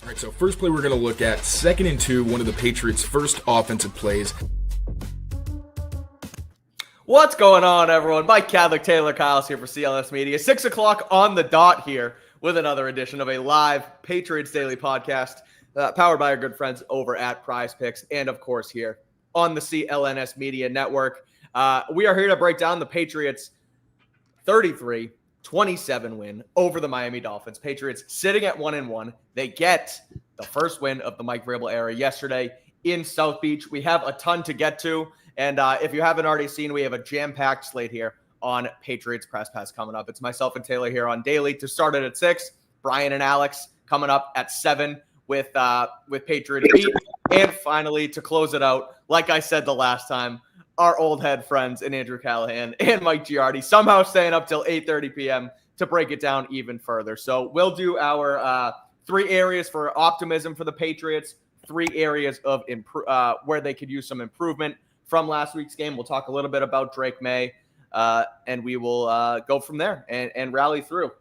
All right, so first play we're going to look at, 2nd and 2, one of the Patriots' first offensive plays. What's going on, everyone? Mike Kadlick, Taylor Kyles here for CLNS Media. 6 o'clock on the dot here with another edition of a live Patriots Daily podcast powered by our good friends over at PrizePicks and, of course, here on the CLNS Media Network. We are here to break down the Patriots' 33-27 win over the Miami Dolphins. Patriots sitting at 1-1. They get the first win of the Mike Vrabel era yesterday in South Beach. We have a ton to get to. And if you haven't already seen, we have a jam-packed slate here on Patriots Press Pass coming up. It's myself and Taylor here on Daily to start it at 6. Brian and Alex coming up at 7 with Patriot Beat. And finally, to close it out, like I said the last time, our old head friends in Andrew Callahan and Mike Giardi somehow staying up till 8:30 p.m. to break it down even further. So we'll do our 3 areas for optimism for the Patriots, 3 areas of where they could use some improvement from last week's game. We'll talk a little bit about Drake Maye, and we will go from there and rally through.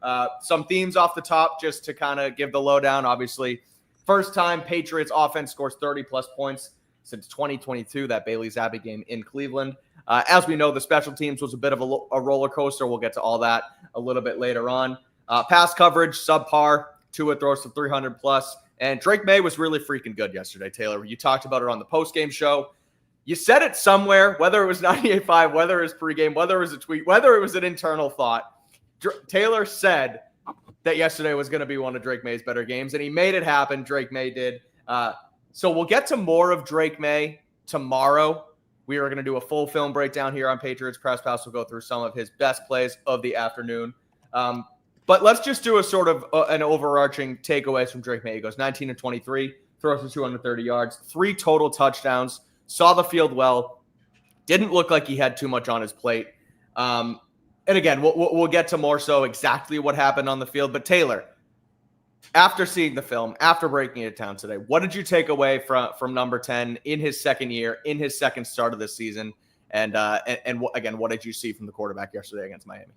Some themes off the top just to kind of give the lowdown. Obviously, first time Patriots offense scores 30-plus points since 2022, that Bailey Zappi game in Cleveland. As we know, the special teams was a bit of a roller coaster. We'll get to all that a little bit later on. Pass coverage, subpar. Tua throws to 300-plus. And Drake Maye was really freaking good yesterday, Taylor. You talked about it on the postgame show. You said it somewhere, whether it was 98.5, whether it was pregame, whether it was a tweet, whether it was an internal thought. Taylor said that yesterday was going to be one of Drake Maye's better games, and he made it happen. Drake Maye did. So we'll get to more of Drake Maye tomorrow. We are going to do a full film breakdown here on Patriots Press Pass. We'll go through some of his best plays of the afternoon. But let's just do a sort of an overarching takeaways from Drake Maye. He goes 19-23, throws for 230 yards, 3 total touchdowns, saw the field well, didn't look like he had too much on his plate. And again, we'll get to more so exactly what happened on the field. But Taylor, after seeing the film, after breaking it down today, what did you take away from number 10 in his second year, in his second start of this season? And again, what did you see from the quarterback yesterday against Miami?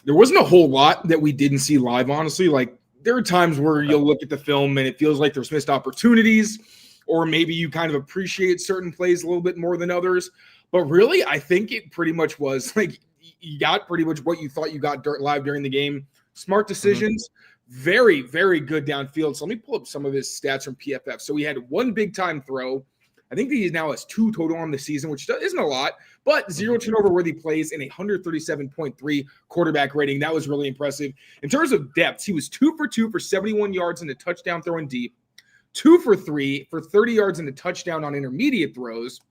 There wasn't a whole lot that we didn't see live, honestly. Like, there are times where you'll look at the film and it feels like there's missed opportunities, or maybe you kind of appreciate certain plays a little bit more than others. But really, I think it pretty much was like you got pretty much what you thought you got live during the game. Smart decisions, very, very good downfield. So let me pull up some of his stats from PFF. So he had 1 big-time throw. I think he now has 2 total on the season, which isn't a lot, but 0 turnover-worthy plays and a 137.3 quarterback rating. That was really impressive. In terms of depth, he was 2 for 2 for 71 yards and a touchdown throwing deep, 2 for 3 for 30 yards and a touchdown on intermediate throws.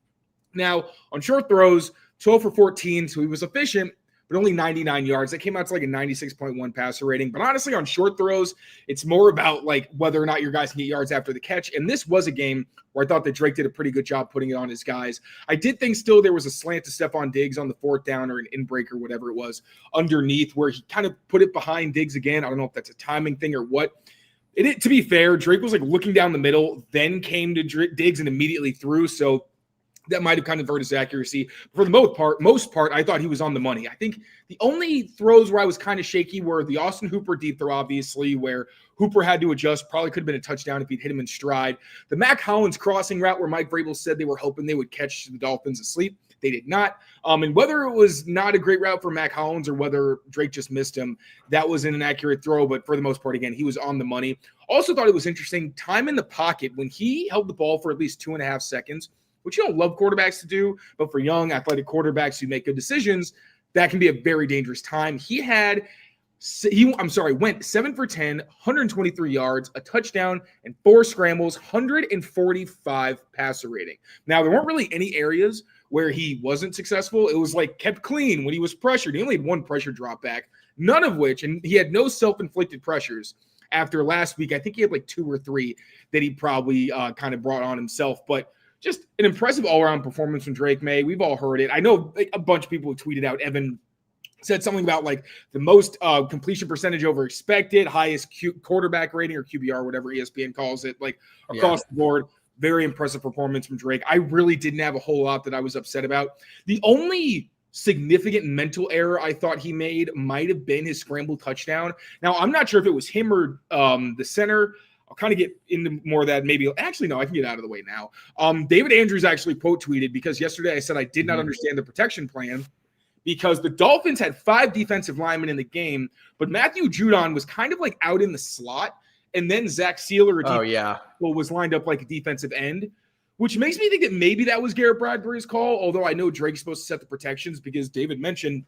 Now, on short throws, 12 for 14, so he was efficient, but only 99 yards. That came out to like a 96.1 passer rating. But honestly, on short throws, it's more about like whether or not your guys can get yards after the catch. And this was a game where I thought that Drake did a pretty good job putting it on his guys. I did think still there was a slant to Stephon Diggs on the 4th down or an in-breaker, whatever it was, underneath where he kind of put it behind Diggs again. I don't know if that's a timing thing or what. To be fair, Drake was like looking down the middle, then came to Diggs and immediately threw. So that might have kind of hurt his accuracy. For the most part, I thought he was on the money. I think the only throws where I was kind of shaky were the Austin Hooper deep throw, obviously, where Hooper had to adjust. Probably could have been a touchdown if he'd hit him in stride. The Mac Hollins crossing route where Mike Vrabel said they were hoping they would catch the Dolphins asleep. They did not. And whether it was not a great route for Mac Hollins or whether Drake just missed him, that was an inaccurate throw. But for the most part, again, he was on the money. Also thought it was interesting, time in the pocket when he held the ball for at least 2.5 seconds, which you don't love quarterbacks to do, but for young athletic quarterbacks who make good decisions, that can be a very dangerous time. He went 7 for 10, 123 yards, a touchdown, and 4 scrambles, 145 passer rating. Now, there weren't really any areas where he wasn't successful. It was like kept clean when he was pressured. He only had 1 pressure drop back, none of which, and he had no self-inflicted pressures. After last week, I think he had like 2 or 3 that he probably kind of brought on himself, but just an impressive all-around performance from Drake Maye. We've all heard it. I know a bunch of people have tweeted out. Evan said something about like the most completion percentage over expected, highest quarterback rating or QBR, whatever ESPN calls it, like across the board. Very impressive performance from Drake. I really didn't have a whole lot that I was upset about. The only significant mental error I thought he made might have been his scramble touchdown. Now, I'm not sure if it was him or the center. I'll kind of get into more of that maybe. Actually, no, I can get out of the way now. David Andrews actually quote tweeted because yesterday I said I did not understand the protection plan because the Dolphins had 5 defensive linemen in the game, but Matthew Judon was kind of like out in the slot, and then Zach Sealer was lined up like a defensive end, which makes me think that maybe that was Garrett Bradbury's call, although I know Drake's supposed to set the protections because David mentioned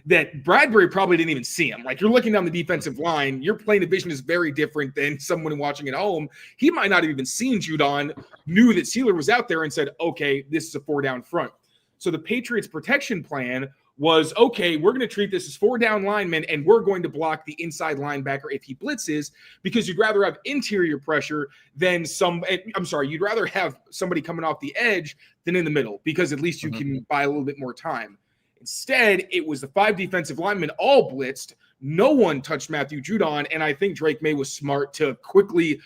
that Bradbury probably didn't even see him. Like, you're looking down the defensive line, your plane of vision is very different than someone watching at home. He might not have even seen Judon, knew that Sealer was out there and said, okay, this is a 4-down front. So the Patriots' protection plan was, okay, we're going to treat this as 4-down linemen, and we're going to block the inside linebacker if he blitzes, because you'd rather have interior pressure than you'd rather have somebody coming off the edge than in the middle, because at least you can buy a little bit more time. Instead, it was the 5 defensive linemen all blitzed. No one touched Matthew Judon, and I think Drake Maye was smart to quickly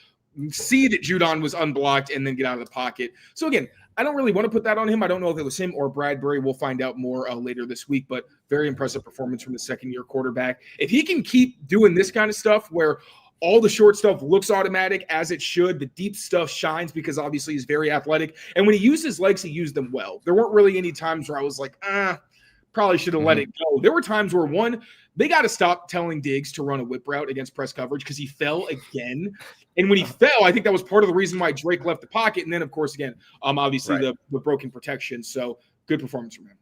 see that Judon was unblocked and then get out of the pocket. So again, I don't really want to put that on him. I don't know if it was him or Bradbury. We'll find out more later this week, but very impressive performance from the second-year quarterback. If he can keep doing this kind of stuff where all the short stuff looks automatic as it should, the deep stuff shines because obviously he's very athletic. And when he used his legs, he used them well. There weren't really any times where I was like, probably should have let it go. There were times where, one, they got to stop telling Diggs to run a whip route against press coverage because he fell again. And when he fell, I think that was part of the reason why Drake left the pocket. And then, of course, again, obviously the broken protection. So good performance from him.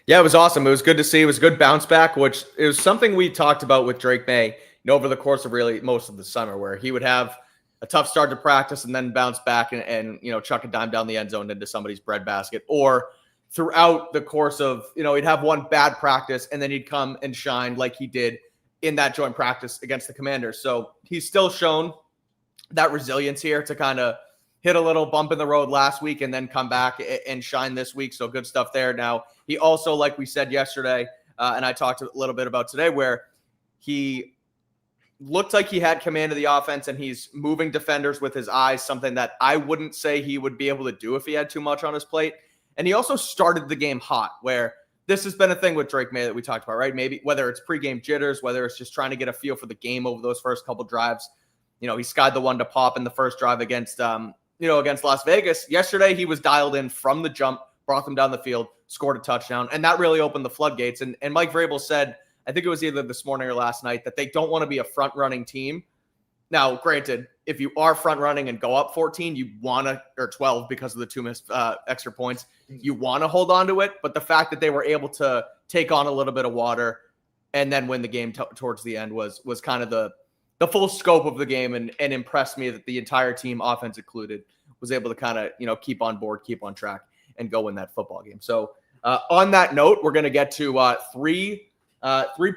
Yeah, it was awesome. It was good to see. It was a good bounce back, which it was something we talked about with Drake Maye over the course of really most of the summer, where he would have a tough start to practice and then bounce back and chuck a dime down the end zone into somebody's breadbasket, or throughout the course of, he'd have one bad practice and then he'd come and shine like he did in that joint practice against the Commanders. So he's still shown that resilience here to kind of hit a little bump in the road last week and then come back and shine this week. So good stuff there. Now, he also, like we said yesterday, and I talked a little bit about today, where he looked like he had command of the offense and he's moving defenders with his eyes, something that I wouldn't say he would be able to do if he had too much on his plate. And he also started the game hot, where this has been a thing with Drake Maye that we talked about, right? Maybe whether it's pregame jitters, whether it's just trying to get a feel for the game over those first couple drives. He skied the one to pop in the first drive against Las Vegas. Yesterday, he was dialed in from the jump, brought them down the field, scored a touchdown, and that really opened the floodgates. And Mike Vrabel said, I think it was either this morning or last night, that they don't want to be a front-running team. Now, granted, if you are front-running and go up 14, you want to, or 12 because of the 2 missed extra points, you want to hold on to it. But the fact that they were able to take on a little bit of water and then win the game towards the end was kind of the full scope of the game, and impressed me that the entire team, offense included, was able to kind of, keep on board, keep on track, and go win that football game. So on that note, we're going to get to 3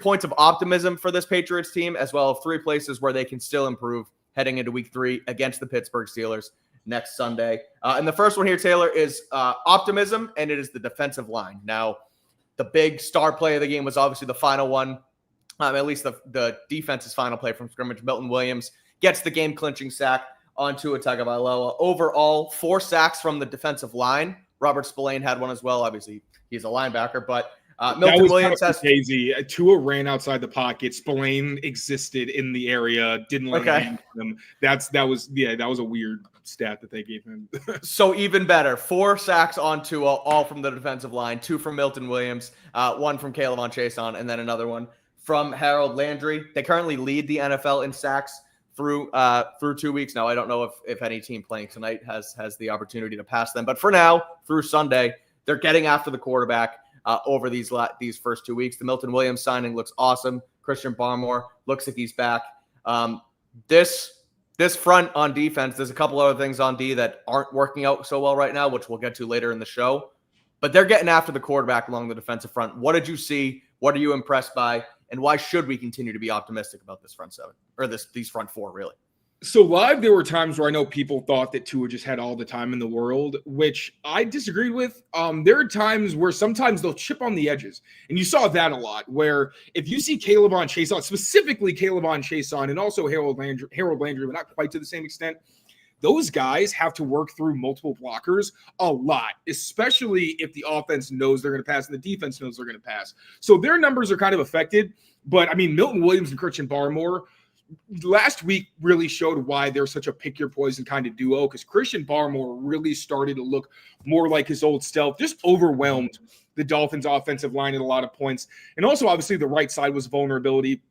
points of optimism for this Patriots team, as well as 3 places where they can still improve heading into week 3 against the Pittsburgh Steelers next Sunday. And the first one here, Taylor, is optimism, and it is the defensive line. Now, the big star play of the game was obviously the final one, at least the defense's final play from scrimmage. Milton Williams gets the game-clinching sack on Tua Tagovailoa. Overall, 4 sacks from the defensive line. Robert Spillane had one as well. Obviously, he's a linebacker, but Milton Williams has crazy. Tua ran outside the pocket. Spillane existed in the area. Didn't let him. That was a weird stat that they gave him. So even better, 4 sacks on Tua, all from the defensive line. 2 from Milton Williams, 1 from K'Lavon Chaisson, and then another one from Harold Landry. They currently lead the NFL in sacks through 2 weeks now. I don't know if any team playing tonight has the opportunity to pass them, but for now, through Sunday, they're getting after the quarterback. Over these first 2 weeks. The Milton Williams signing looks awesome. Christian Barmore looks like he's back. This front on defense, there's a couple other things on D that aren't working out so well right now, which we'll get to later in the show. But they're getting after the quarterback along the defensive front. What did you see? What are you impressed by? And why should we continue to be optimistic about this front 7, or these front 4, really? So live, there were times where I know people thought that Tua just had all the time in the world, which I disagreed with. There are times where sometimes they'll chip on the edges. And you saw that a lot, where if you see K'Lavon Chaisson, specifically K'Lavon Chaisson, and also Harold Landry, but not quite to the same extent, those guys have to work through multiple blockers a lot, especially if the offense knows they're going to pass and the defense knows they're going to pass. So their numbers are kind of affected. But, I mean, Milton Williams and Christian Barmore last week really showed why they're such a pick your poison kind of duo, because Christian Barmore really started to look more like his old self, just overwhelmed the Dolphins offensive line at a lot of points. And also, obviously, the right side was vulnerability.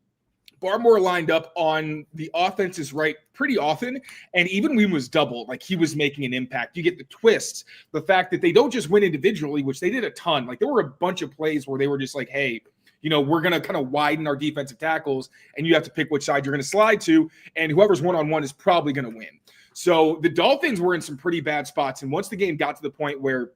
Barmore lined up on the offense's right pretty often, and even when he was double, like he was making an impact. You get the twists, the fact that they don't just win individually, which they did a ton. Like there were a bunch of plays where they were just like, hey, we're going to kind of widen our defensive tackles, and you have to pick which side you're going to slide to, and whoever's one-on-one is probably going to win. So the Dolphins were in some pretty bad spots, and once the game got to the point where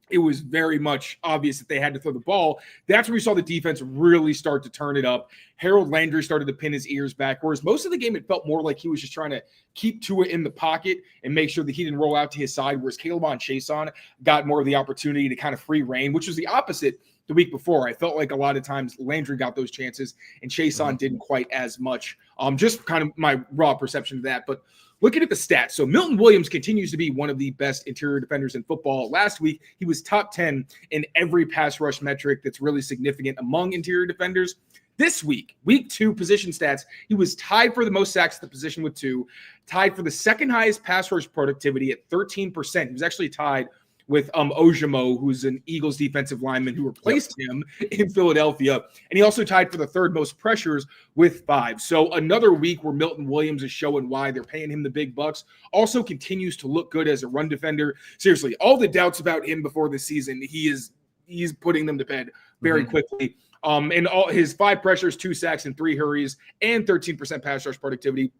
it was very much obvious that they had to throw the ball, that's where we saw the defense really start to turn it up. Harold Landry started to pin his ears back, whereas most of the game it felt more like he was just trying to keep Tua in the pocket and make sure that he didn't roll out to his side, whereas K'Lavon Chaisson got more of the opportunity to kind of free reign, which was the opposite the week before. I felt like a lot of times Landry got those chances and Chaisson didn't quite as much. Just kind of my raw perception of that. But looking at the stats, so Milton Williams continues to be one of the best interior defenders in football. Last week, he was top 10 in every pass rush metric that's really significant among interior defenders. This week, week 2 position stats, he was tied for the most sacks at the position with 2, tied for the second highest pass rush productivity at 13%. He was actually tied with Ojimo, who's an Eagles defensive lineman who replaced him in Philadelphia. And he also tied for the third most pressures with 5. So another week where Milton Williams is showing why they're paying him the big bucks. Also continues to look good as a run defender. Seriously, all the doubts about him before the season, he's putting them to bed very quickly. And all his 5 pressures, 2 sacks, and 3 hurries, and 13% pass rush productivity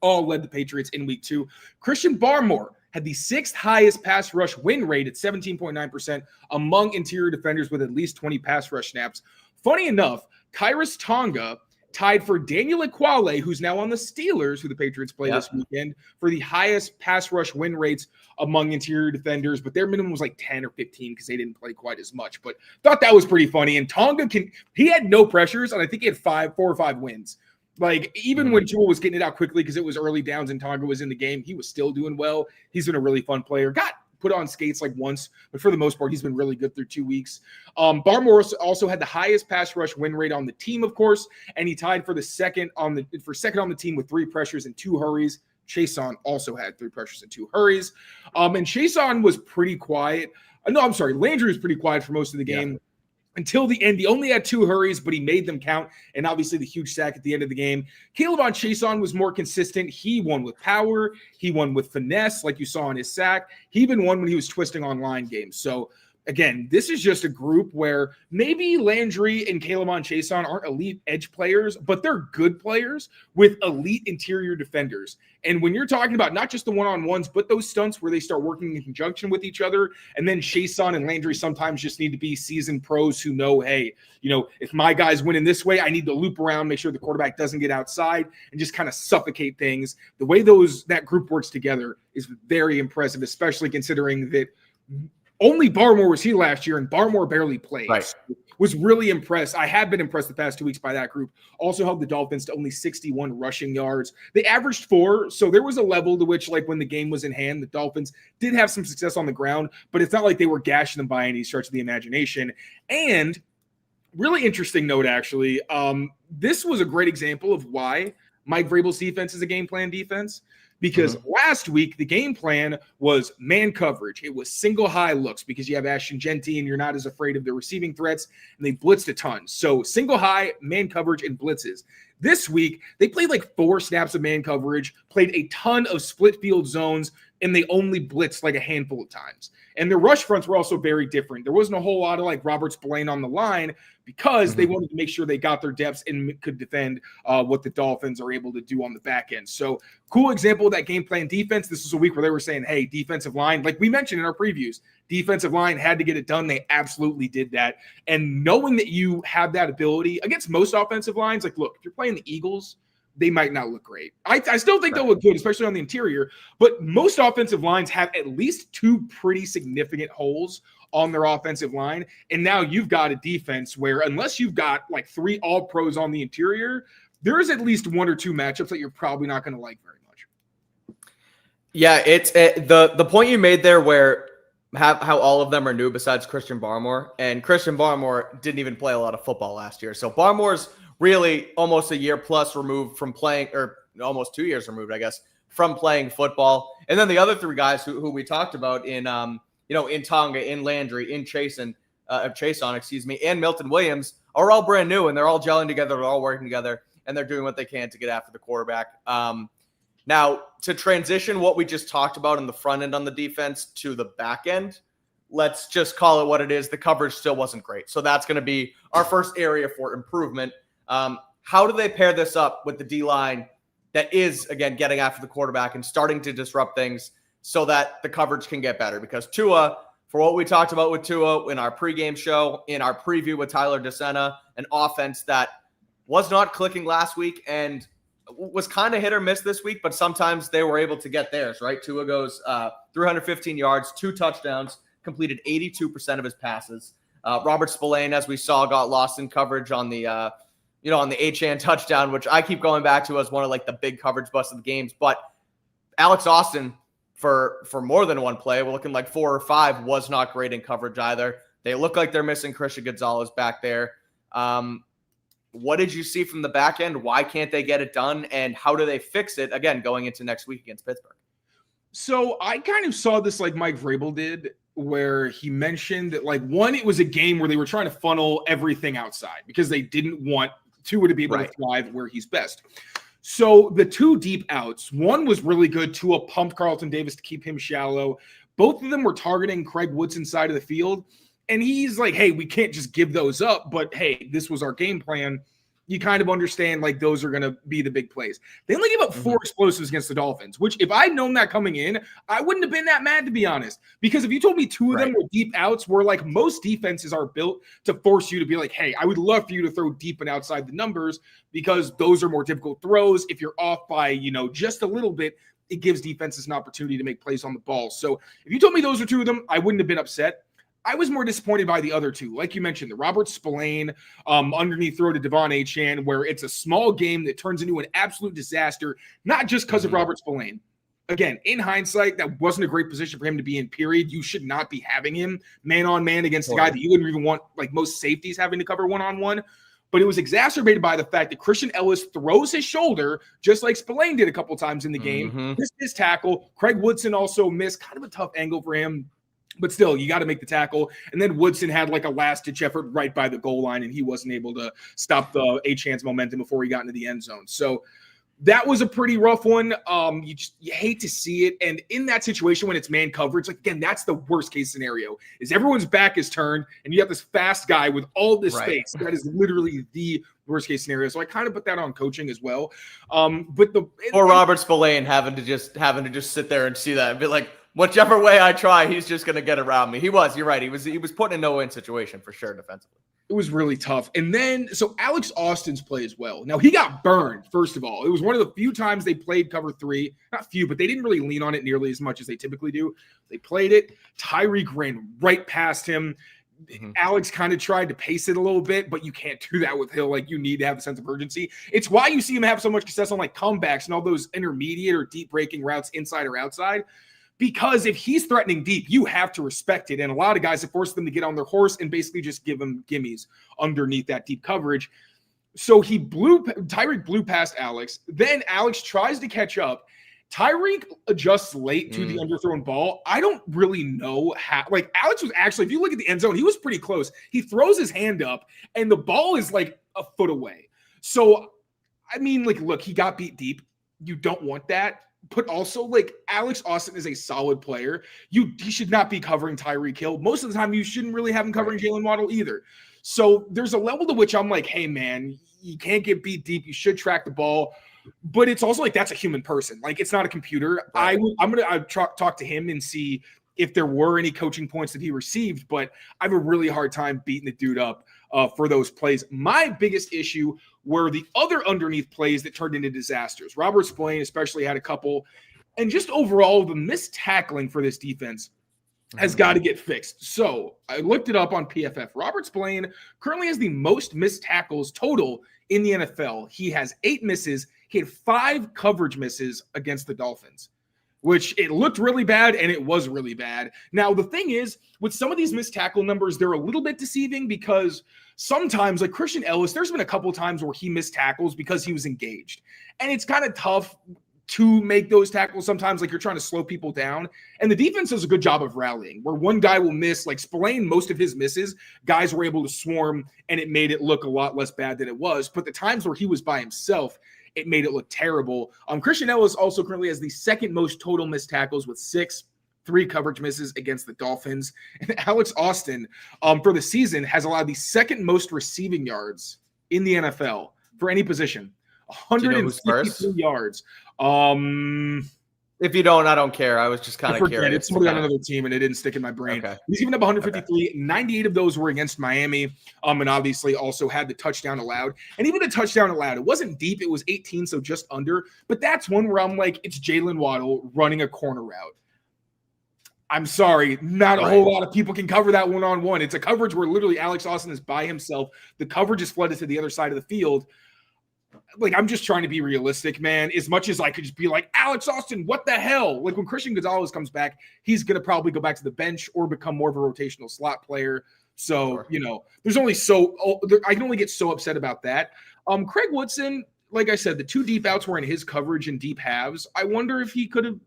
all led the Patriots in week 2. Christian Barmore had the 6th highest pass rush win rate at 17.9% among interior defenders with at least 20 pass rush snaps. Funny enough, Khyiris Tonga tied for Daniel Ekuale, who's now on the Steelers, who the Patriots play this weekend, for the highest pass rush win rates among interior defenders, but their minimum was like 10 or 15 because they didn't play quite as much. But thought that was pretty funny. And Tonga he had no pressures, and I think he had 4 or 5 wins. Like, even when Tua was getting it out quickly because it was early downs and Tonga was in the game, he was still doing well. He's been a really fun player. Got put on skates like once, but for the most part, he's been really good through 2 weeks. Barmore also had the highest pass rush win rate on the team, of course, and he tied for second on the team with 3 pressures and 2 hurries. Chaisson also had 3 pressures and 2 hurries. And Chaisson was pretty quiet. Landry was pretty quiet for most of the game. Until the end. He only had 2 hurries, but he made them count, and obviously the huge sack at the end of the game. K'Lavon Chaisson was more consistent. He won with power. He won with finesse, like you saw in his sack. He even won when he was twisting on line games. So, again, this is just a group where maybe Landry and K'Lavon Chaisson aren't elite edge players, but they're good players with elite interior defenders. And when you're talking about not just the one-on-ones, but those stunts where they start working in conjunction with each other, and then Chaisson and Landry sometimes just need to be seasoned pros who know, hey, if my guy's winning this way, I need to loop around, make sure the quarterback doesn't get outside, and just kind of suffocate things. The way that group works together is very impressive, especially considering that only Barmore was here last year, and Barmore barely played. Right. Was really impressed. I have been impressed the past 2 weeks by that group. Also held the Dolphins to only 61 rushing yards. They averaged 4, so there was a level to which, like when the game was in hand, the Dolphins did have some success on the ground, but it's not like they were gashing them by any stretch of the imagination. And really interesting note, actually, this was a great example of why Mike Vrabel's defense is a game plan defense. Because last week, the game plan was man coverage. It was single high looks because you have Ashton Genty and you're not as afraid of the receiving threats, and they blitzed a ton. So single high, man coverage, and blitzes. This week, they played like 4 snaps of man coverage, played a ton of split field zones, and they only blitzed like a handful of times. And the rush fronts were also very different. There wasn't a whole lot of like Robert Spillane on the line because they wanted to make sure they got their depths and could defend what the Dolphins are able to do on the back end. So cool example of that game plan defense. This was a week where they were saying, hey, defensive line, like we mentioned in our previews, defensive line had to get it done. They absolutely did that. And knowing that you have that ability against most offensive lines, like, look, if you're playing the Eagles, they might not look great. I still think they'll look good, especially on the interior. But most offensive lines have at least 2 pretty significant holes on their offensive line. And now you've got a defense where unless you've got like 3 all-pros on the interior, there's at least 1 or 2 matchups that you're probably not going to like very much. Yeah, it's the point you made there where how all of them are new besides Christian Barmore. And Christian Barmore didn't even play a lot of football last year. So Barmore's really almost a year plus removed from playing, or almost 2 years removed, I guess, from playing football. And then the other three guys who we talked about in Tonga, in Landry, in Chason, and Milton Williams are all brand new, and they're all gelling together, they're all working together, and they're doing what they can to get after the quarterback. Now, to transition what we just talked about in the front end on the defense to the back end, let's just call it what it is. The coverage still wasn't great. So that's going to be our first area for improvement. How do they pair this up with the D-line that is, again, getting after the quarterback and starting to disrupt things so that the coverage can get better? Because Tua, for what we talked about with Tua in our pregame show, in our preview with Tyler DeSena, an offense that was not clicking last week and was kind of hit or miss this week, but sometimes they were able to get theirs, right? Tua goes 315 yards, 2 touchdowns, completed 82% of his passes. Robert Spillane, as we saw, got lost in coverage on the on the Achane touchdown, which I keep going back to as one of like the big coverage busts of the games. But Alex Austin, for more than one play, we're looking like 4 or 5, was not great in coverage either. They look like they're missing Christian Gonzalez back there. What did you see from the back end? Why can't they get it done? And how do they fix it, again, going into next week against Pittsburgh? So I kind of saw this like Mike Vrabel did, where he mentioned that, like, one, it was a game where they were trying to funnel everything outside because they didn't want Tua to be able to thrive where he's best. So the 2 deep outs, one was really good. Tua pumped Carlton Davis to keep him shallow. Both of them were targeting Craig Woodson's side of the field. And he's like, hey, we can't just give those up, but hey, this was our game plan. You kind of understand, like, those are going to be the big plays. They only gave up 4 explosives against the Dolphins, which if I'd known that coming in, I wouldn't have been that mad, to be honest. Because if you told me 2 of them were deep outs, where like most defenses are built to force you to be like, hey, I would love for you to throw deep and outside the numbers because those are more difficult throws. If you're off by, just a little bit, it gives defenses an opportunity to make plays on the ball. So if you told me those are 2 of them, I wouldn't have been upset. I was more disappointed by the other 2. Like you mentioned, the Robert Spillane underneath throw to Devon Achane, where it's a small game that turns into an absolute disaster, not just because of Robert Spillane. Again, in hindsight, that wasn't a great position for him to be in, period. You should not be having him man-on-man against a guy that you wouldn't even want, like most safeties, having to cover one-on-one. But it was exacerbated by the fact that Christian Ellis throws his shoulder, just like Spillane did a couple times in the game. Missed his tackle. Craig Woodson also missed. Kind of a tough angle for him. But still, you got to make the tackle. And then Woodson had like a last-ditch effort right by the goal line, and he wasn't able to stop the Achane's momentum before he got into the end zone. So that was a pretty rough one. You hate to see it. And in that situation, when it's man coverage, like, again, that's the worst-case scenario, is everyone's back is turned, and you have this fast guy with all this space. That is literally the worst-case scenario. So I kind of put that on coaching as well. Robert Spillane having to just sit there and see that and be like, whichever way I try, he's just going to get around me. You're right. He was put in a no-win situation for sure defensively. It was really tough. And then, so Alex Austin's play as well. Now, he got burned, first of all. It was one of the few times they played cover 3. Not few, but they didn't really lean on it nearly as much as they typically do. They played it. Tyreek ran right past him. Alex kind of tried to pace it a little bit, but you can't do that with Hill. Like, you need to have a sense of urgency. It's why you see him have so much success on like comebacks and all those intermediate or deep breaking routes inside or outside. Because if he's threatening deep, you have to respect it. And a lot of guys have forced them to get on their horse and basically just give them gimmies underneath that deep coverage. So Tyreek blew past Alex. Then Alex tries to catch up. Tyreek adjusts late to the underthrown ball. I don't really know how. Like, Alex was actually, if you look at the end zone, he was pretty close. He throws his hand up, and the ball is like a foot away. So, I mean, like, look, he got beat deep. You don't want that. But also, like, Alex Austin is a solid player. He should not be covering Tyreek Hill. Most of the time, you shouldn't really have him covering Jalen Waddle either. So there's a level to which I'm like, hey, man, you can't get beat deep. You should track the ball. But it's also like, that's a human person. Like, it's not a computer. I'm going to talk to him and see if there were any coaching points that he received. But I have a really hard time beating the dude up for those plays. My biggest issue were the other underneath plays that turned into disasters. Robert Spillane especially had a couple. And just overall, the missed tackling for this defense has got to get fixed. So I looked it up on PFF. Robert Spillane currently has the most missed tackles total in the NFL. He has 8 misses. He had 5 coverage misses against the Dolphins. which it looked really bad and it was really bad. Now, the thing is, with some of these missed tackle numbers, they're a little bit deceiving because sometimes, like Christian Ellis, there's been a couple times where he missed tackles because he was engaged. And it's kind of tough to make those tackles sometimes, like you're trying to slow people down. And the defense does a good job of rallying, where one guy will miss, like Spillane, most of his misses, guys were able to swarm, and it made it look a lot less bad than it was. But the times where he was by himself, it made it look terrible. Christian Ellis also currently has the second most total missed tackles with 6, 3 coverage misses against the Dolphins. And Alex Austin, for the season, has allowed the second most receiving yards in the NFL for any position. 153 yards. If you don't, I don't care. I was just kind of curious. It's somebody on another team, and it didn't stick in my brain. Okay. He's even up 153. Okay. 98 of those were against Miami, and obviously also had the touchdown allowed. And even the touchdown allowed, it wasn't deep. It was 18, so just under. But that's one where I'm like, it's Jalen Waddle running a corner route. I'm sorry, not a whole lot of people can cover that one-on-one. It's a coverage where literally Alex Austin is by himself. The coverage is flooded to the other side of the field. Like, I'm just trying to be realistic, man. As much as I could just be like, Alex Austin, what the hell? Like, when Christian Gonzalez comes back, he's going to probably go back to the bench or become more of a rotational slot player. So, there's only I can only get so upset about that. Craig Woodson, like I said, the 2 deep outs were in his coverage in deep halves. I wonder if he could have,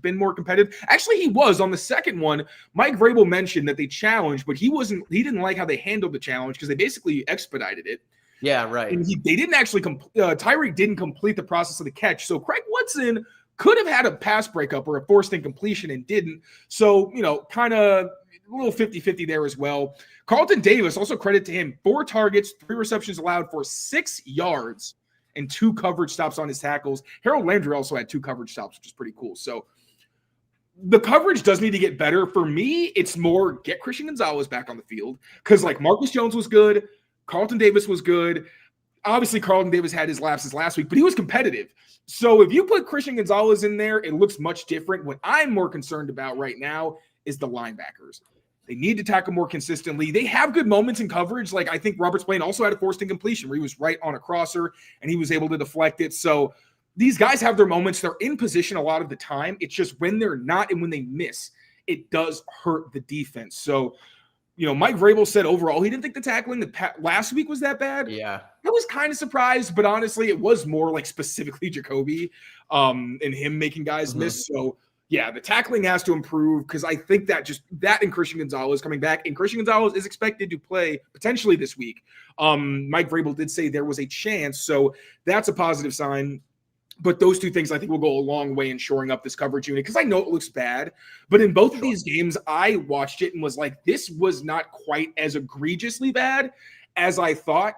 been more competitive. Actually, he was on the second one. Mike Vrabel mentioned that they challenged, but he didn't like how they handled the challenge because they basically expedited it. Yeah, right. And they didn't actually Tyreek didn't complete the process of the catch. So Craig Woodson could have had a pass breakup or a forced incompletion and didn't. So, kind of a little 50-50 there as well. Carlton Davis, also credit to him, 4 targets, 3 receptions allowed for 6 yards and 2 coverage stops on his tackles. Harold Landry also had 2 coverage stops, which is pretty cool. So the coverage does need to get better. For me, it's more get Christian Gonzalez back on the field because, like, Marcus Jones was good. Carlton Davis was good. Obviously, Carlton Davis had his lapses last week, but he was competitive. So if you put Christian Gonzalez in there, it looks much different. What I'm more concerned about right now is the linebackers. They need to tackle more consistently. They have good moments in coverage. Like, I think Robert Spillane also had a forced incompletion where he was right on a crosser and he was able to deflect it. So these guys have their moments. They're in position a lot of the time. It's just when they're not and when they miss, it does hurt the defense. So, Mike Vrabel said overall he didn't think the tackling last week was that bad. Yeah. I was kind of surprised, but honestly, it was more like specifically Jacoby and him making guys miss. So, yeah, the tackling has to improve because I think that and Christian Gonzalez coming back, and Christian Gonzalez is expected to play potentially this week. Mike Vrabel did say there was a chance, so that's a positive sign. But those 2 things I think will go a long way in shoring up this coverage unit because I know it looks bad. But in both of these games, I watched it and was like, this was not quite as egregiously bad as I thought.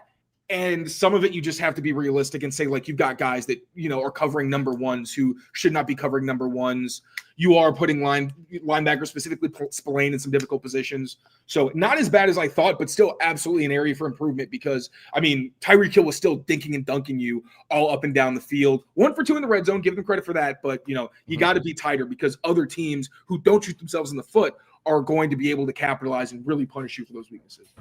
And some of it you just have to be realistic and say, like, you've got guys that, are covering number 1s who should not be covering number 1s. You are putting linebackers, specifically Spillane, in some difficult positions. So not as bad as I thought, but still absolutely an area for improvement because, Tyreek Hill was still dinking and dunking you all up and down the field. 1 for 2 in the red zone, give them credit for that. But, you got to be tighter because other teams who don't shoot themselves in the foot are going to be able to capitalize and really punish you for those weaknesses.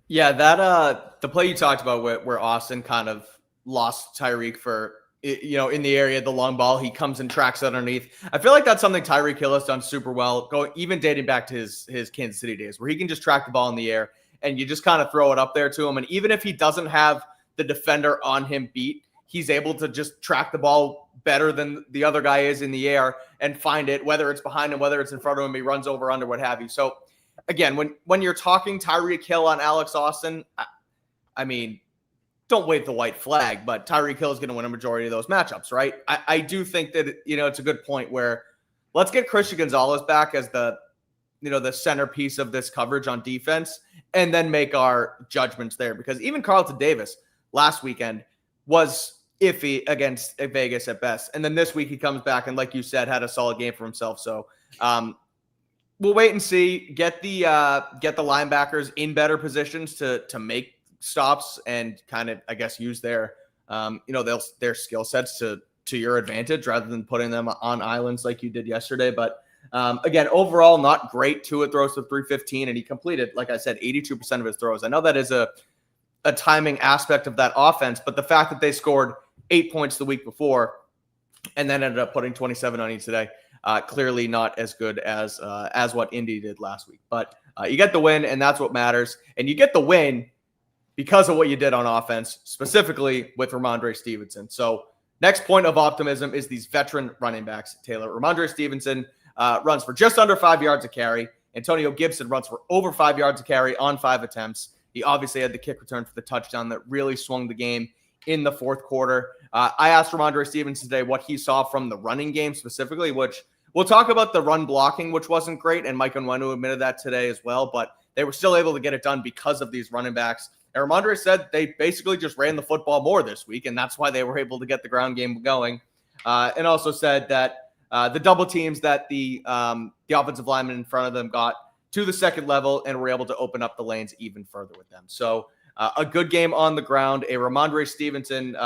Yeah, that the play you talked about where Austin kind of lost Tyreek for, in the area, the long ball, he comes and tracks underneath. I feel like that's something Tyreek Hill has done super well, even dating back to his Kansas City days, where he can just track the ball in the air and you just kind of throw it up there to him. And even if he doesn't have the defender on him beat, he's able to just track the ball better than the other guy is in the air and find it, whether it's behind him, whether it's in front of him, he runs over, under, what have you. So, again, when you're talking Tyreek Hill on Alex Austin, don't wave the white flag, but Tyreek Hill is going to win a majority of those matchups, right? I do think that, it's a good point where let's get Christian Gonzalez back as the centerpiece of this coverage on defense and then make our judgments there. Because even Carlton Davis last weekend was iffy against Vegas at best. And then this week he comes back and, like you said, had a solid game for himself. So, we'll wait and see. Get the linebackers in better positions to make stops and kind of, I guess, use their their skill sets to your advantage rather than putting them on islands like you did yesterday. But again, overall, not great. Tua throws for 315, and he completed, like I said, 82% of his throws. I know that is a timing aspect of that offense, but the fact that they scored 8 points the week before and then ended up putting 27 on you today. Clearly not as good as what Indy did last week. But you get the win, and that's what matters. And you get the win because of what you did on offense, specifically with Rhamondre Stevenson. So next point of optimism is these veteran running backs, Taylor. Rhamondre Stevenson runs for just under 5 yards a carry. Antonio Gibson runs for over 5 yards a carry on 5 attempts. He obviously had the kick return for the touchdown that really swung the game in the fourth quarter. I asked Rhamondre Stevenson today what he saw from the running game specifically, which we'll talk about the run blocking, which wasn't great, and Mike Onwenu admitted that today as well, but they were still able to get it done because of these running backs. And Rhamondre said they basically just ran the football more this week, and that's why they were able to get the ground game going. And also said that the double teams that the offensive linemen in front of them got to the second level and were able to open up the lanes even further with them. So a good game on the ground. A Rhamondre Stevenson,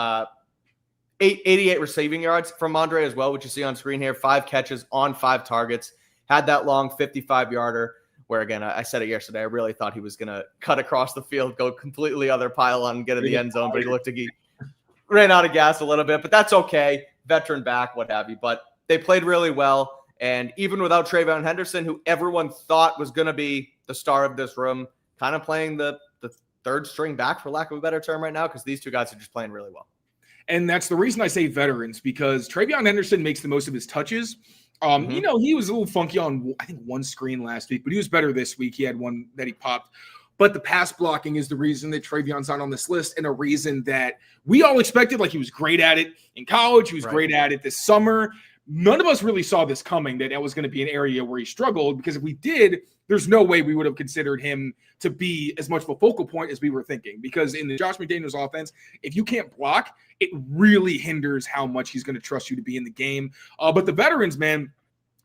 88 receiving yards from Rhamondre as well, which you see on screen here. 5 catches on 5 targets. Had that long 55-yarder where, again, I said it yesterday. I really thought he was going to cut across the field, go completely other pylon, and get in the end zone, but he looked like he ran out of gas a little bit. But that's okay. Veteran back, what have you. But they played really well. And even without Travion Henderson, who everyone thought was going to be the star of this room, kind of playing the third string back, for lack of a better term right now, because these two guys are just playing really well. And that's the reason I say veterans, because Travion Henderson makes the most of his touches. You know, he was a little funky on, I think, one screen last week, but he was better this week. He had one that he popped. But the pass blocking is the reason that Travion's not on this list, and a reason that we all expected. Like, he was great at it in college. He was great at it this summer. None of us really saw this coming, that it was going to be an area where he struggled, because if we did, there's no way we would have considered him to be as much of a focal point as we were thinking. Because in the Josh McDaniels offense, if you can't block, it really hinders how much he's going to trust you to be in the game. But the veterans, man,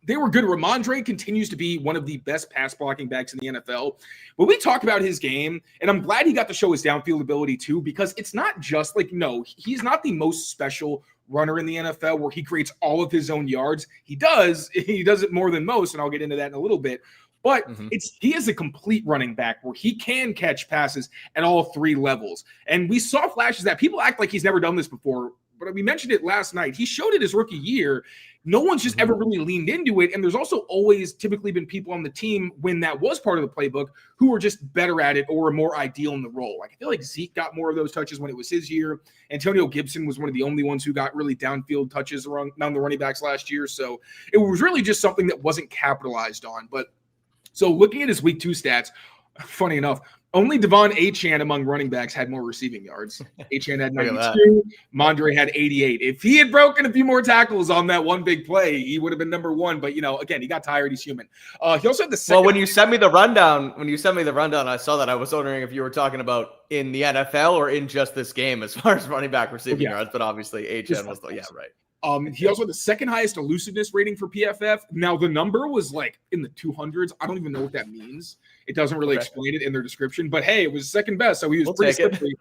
they were good. Rhamondre continues to be one of the best pass blocking backs in the NFL. When we talk about his game, and I'm glad he got to show his downfield ability too, because it's not just like, no, he's not the most special runner in the NFL where he creates all of his own yards. He does it more than most, and I'll get into that in a little bit. But he is a complete running back where he can catch passes at all 3 levels. And we saw flashes that people act like he's never done this before, but we mentioned it last night. He showed it his rookie year. No one's just ever really leaned into it. And there's also always typically been people on the team when that was part of the playbook who were just better at it or were more ideal in the role. Like, I feel like Zeke got more of those touches when it was his year. Antonio Gibson was one of the only ones who got really downfield touches around the running backs last year. So it was really just something that wasn't capitalized on. But so looking at his week 2 stats, funny enough, only Devon Achane among running backs had more receiving yards. Achane had 92. Rhamondre had 88. If he had broken a few more tackles on that one big play, he would have been number 1. But, you know, again, he got tired. He's human. He also had the second. Well, when you sent me the rundown, I saw that. I was wondering if you were talking about in the NFL or in just this game as far as running back receiving yards. But obviously, Achane was right. He also had the second highest elusiveness rating for PFF. Now, the number was like in the 200s. I don't even know what that means. It doesn't really explain it in their description. But hey, it was second best, so he was pretty slippery.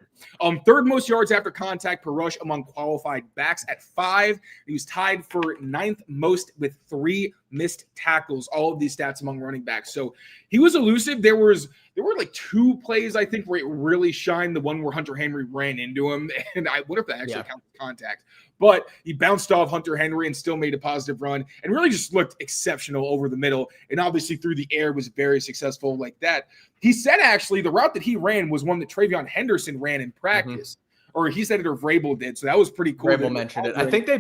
Third most yards after contact per rush among qualified backs at 5. He was tied for 9th most with 3 missed tackles. All of these stats among running backs. So he was elusive. There were like 2 plays, I think, where it really shined. The one where Hunter Henry ran into him, and I wonder if that actually counts contact. But he bounced off Hunter Henry and still made a positive run and really just looked exceptional over the middle. And obviously through the air was very successful like that. He said actually the route that he ran was one that Travion Henderson ran in practice. Or he said it or Vrabel did. So that was pretty cool. Vrabel mentioned it. I think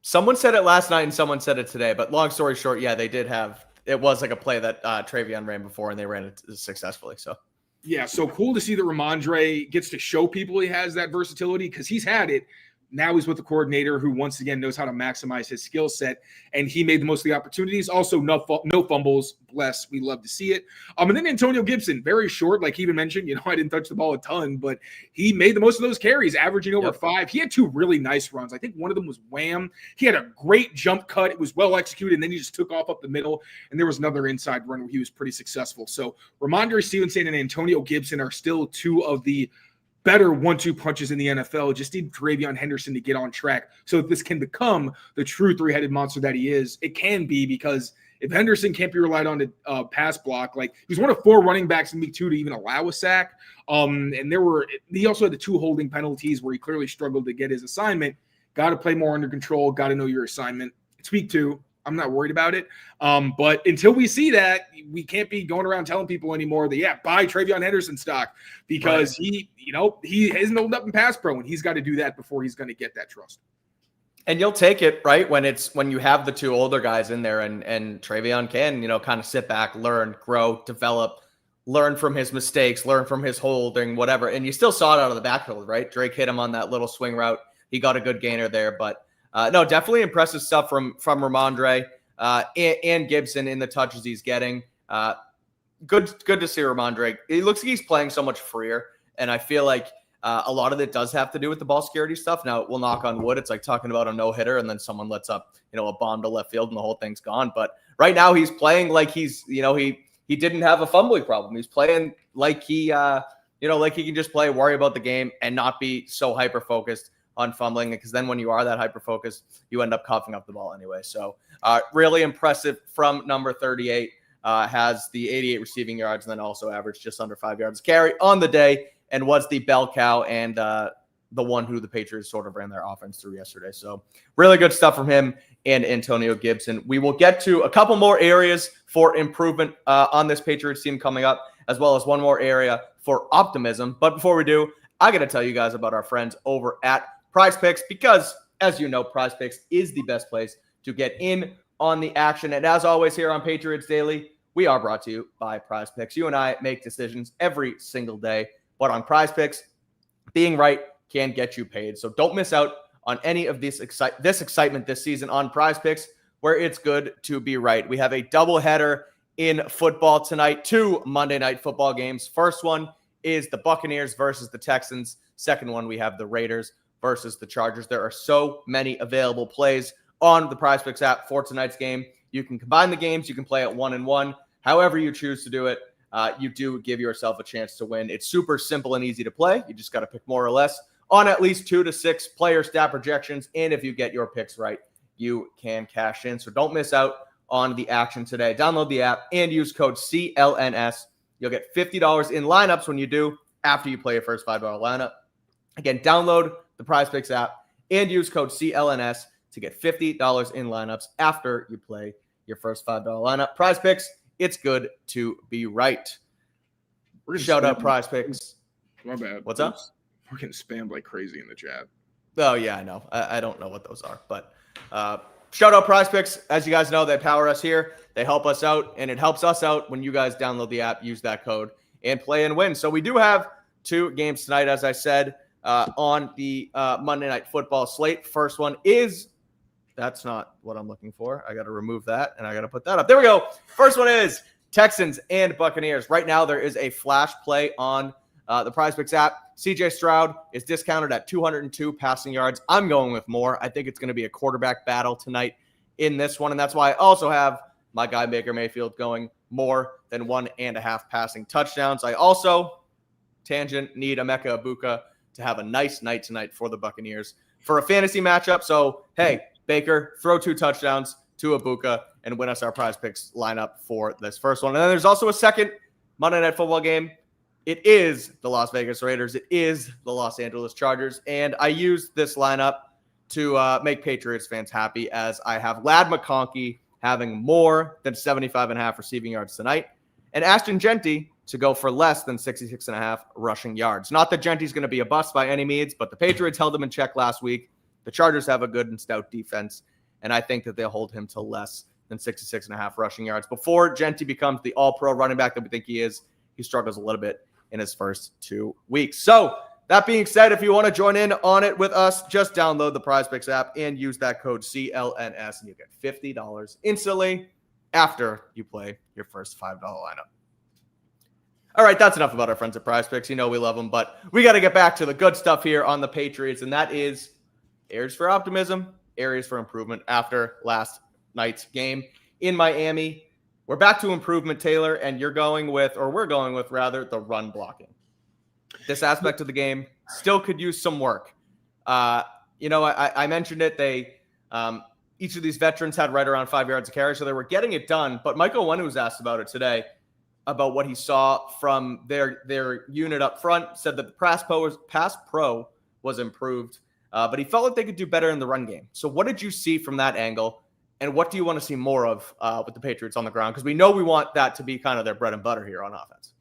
someone said it last night and someone said it today. But long story short, yeah, they did have – it was like a play that Travion ran before and they ran it successfully. So yeah, so cool to see that Rhamondre gets to show people he has that versatility because he's had it. Now he's with the coordinator who, once again, knows how to maximize his skill set, and he made the most of the opportunities. Also, no fumbles. Bless. We love to see it. And then Antonio Gibson, very short, like he even mentioned, I didn't touch the ball a ton, but he made the most of those carries, averaging over 5. He had 2 really nice runs. I think one of them was wham. He had a great jump cut. It was well executed, and then he just took off up the middle, and there was another inside run where he was pretty successful. So Rhamondre Stevenson and Antonio Gibson are still 2 of the better 1-2 punches in the NFL. Just need Travion Henderson to get on track so that this can become the true 3-headed monster that he is. It can be, because if Henderson can't be relied on to pass block, like he's one of 4 running backs in week 2 to even allow a sack. And he also had the 2 holding penalties where he clearly struggled to get his assignment. got to play more under control, got to know your assignment. It's week 2. I'm not worried about it. But until we see that, we can't be going around telling people anymore that, buy Travion Henderson stock because he isn't old up in pass pro, and he's got to do that before he's going to get that trust. And you'll take it, right? When you have the 2 older guys in there and Travion can, kind of sit back, learn, grow, develop, learn from his mistakes, learn from his holding, whatever. And you still saw it out of the backfield, right? Drake hit him on that little swing route. He got a good gainer there, but no, definitely impressive stuff from Rhamondre and Gibson in the touches he's getting. Good to see Rhamondre. It looks like he's playing so much freer, and I feel like a lot of it does have to do with the ball security stuff. Now, we'll knock on wood. It's like talking about a no-hitter, and then someone lets up, a bomb to left field, and the whole thing's gone. But right now, he's playing like he's, he didn't have a fumbling problem. He's playing like he, like he can just play, worry about the game, and not be so hyper-focused on fumbling, because then when you are that hyper-focused, you end up coughing up the ball anyway. So really impressive from number 38. Has the 88 receiving yards and then also averaged just under 5 yards carry on the day, and was the bell cow and the one who the Patriots sort of ran their offense through yesterday. So really good stuff from him and Antonio Gibson. We will get to a couple more areas for improvement on this Patriots team coming up, as well as one more area for optimism. But before we do, I got to tell you guys about our friends over at PrizePicks, because as you know, PrizePicks is the best place to get in on the action. And as always here on Patriots Daily, we are brought to you by PrizePicks. You and I make decisions every single day, but on PrizePicks, being right can get you paid. So don't miss out on any of this excitement this season on PrizePicks, where it's good to be right. We have a doubleheader in football tonight, 2 Monday Night Football games. First one is the Buccaneers versus the Texans. Second one, we have the Raiders versus the Chargers. There are so many available plays on the PrizePicks app for tonight's game. You can combine the games. You can play at 1-1. However you choose to do it, you do give yourself a chance to win. It's super simple and easy to play. You just got to pick more or less on at least 2 to 6 player stat projections. And if you get your picks right, you can cash in. So don't miss out on the action today. Download the app and use code CLNS. You'll get $50 in lineups when you do, after you play your first $5 lineup. Again, download the PrizePicks app and use code CLNS to get $50 in lineups after you play your first $5 lineup. PrizePicks, it's good to be right. Shout out PrizePicks. My bad. What's up? We're getting spammed like crazy in the chat. Oh, yeah, I know. I don't know what those are, but shout out PrizePicks. As you guys know, they power us here. They help us out, and it helps us out when you guys download the app, use that code, and play and win. So we do have 2 games tonight, as I said, on the Monday Night Football slate. First one is, that's not what I'm looking for. I got to remove that, and I got to put that up. There we go. First one is Texans and Buccaneers. Right now, there is a flash play on the PrizePicks app. CJ Stroud is discounted at 202 passing yards. I'm going with more. I think it's going to be a quarterback battle tonight in this one, and that's why I also have my guy Baker Mayfield going more than 1.5 passing touchdowns. I also, tangent, need Emeka Egbuka to have a nice night tonight for the Buccaneers for a fantasy matchup. So, hey, Baker, throw 2 touchdowns to Egbuka and win us our PrizePicks lineup for this first one. And then there's also a second Monday Night Football game. It is the Las Vegas Raiders. It is the Los Angeles Chargers. And I used this lineup to make Patriots fans happy, as I have Ladd McConkey having more than 75.5 receiving yards tonight, and Ashton Genty to go for less than 66.5 rushing yards. Not that Genty's going to be a bust by any means, but the Patriots held him in check last week. The Chargers have a good and stout defense, and I think that they'll hold him to less than 66.5 rushing yards. Before Genty becomes the all-pro running back that we think he is, he struggles a little bit in his first 2 weeks. So that being said, if you want to join in on it with us, just download the PrizePicks app and use that code CLNS, and you get $50 instantly after you play your first $5 lineup. All right, that's enough about our friends at PrizePicks. You know we love them, but we got to get back to the good stuff here on the Patriots, and that is areas for optimism, areas for improvement after last night's game in Miami. We're back to improvement, Taylor, and we're going with the run blocking. This aspect of the game still could use some work. I mentioned it. Each of these veterans had right around 5 yards of carry, so they were getting it done. But Michael Wenu was asked about it today, about what he saw from their unit up front, said that the pass pro was improved. but he felt like they could do better in the run game. So what did you see from that angle? And what do you want to see more of with the Patriots on the ground? Because we know we want that to be kind of their bread and butter here on offense.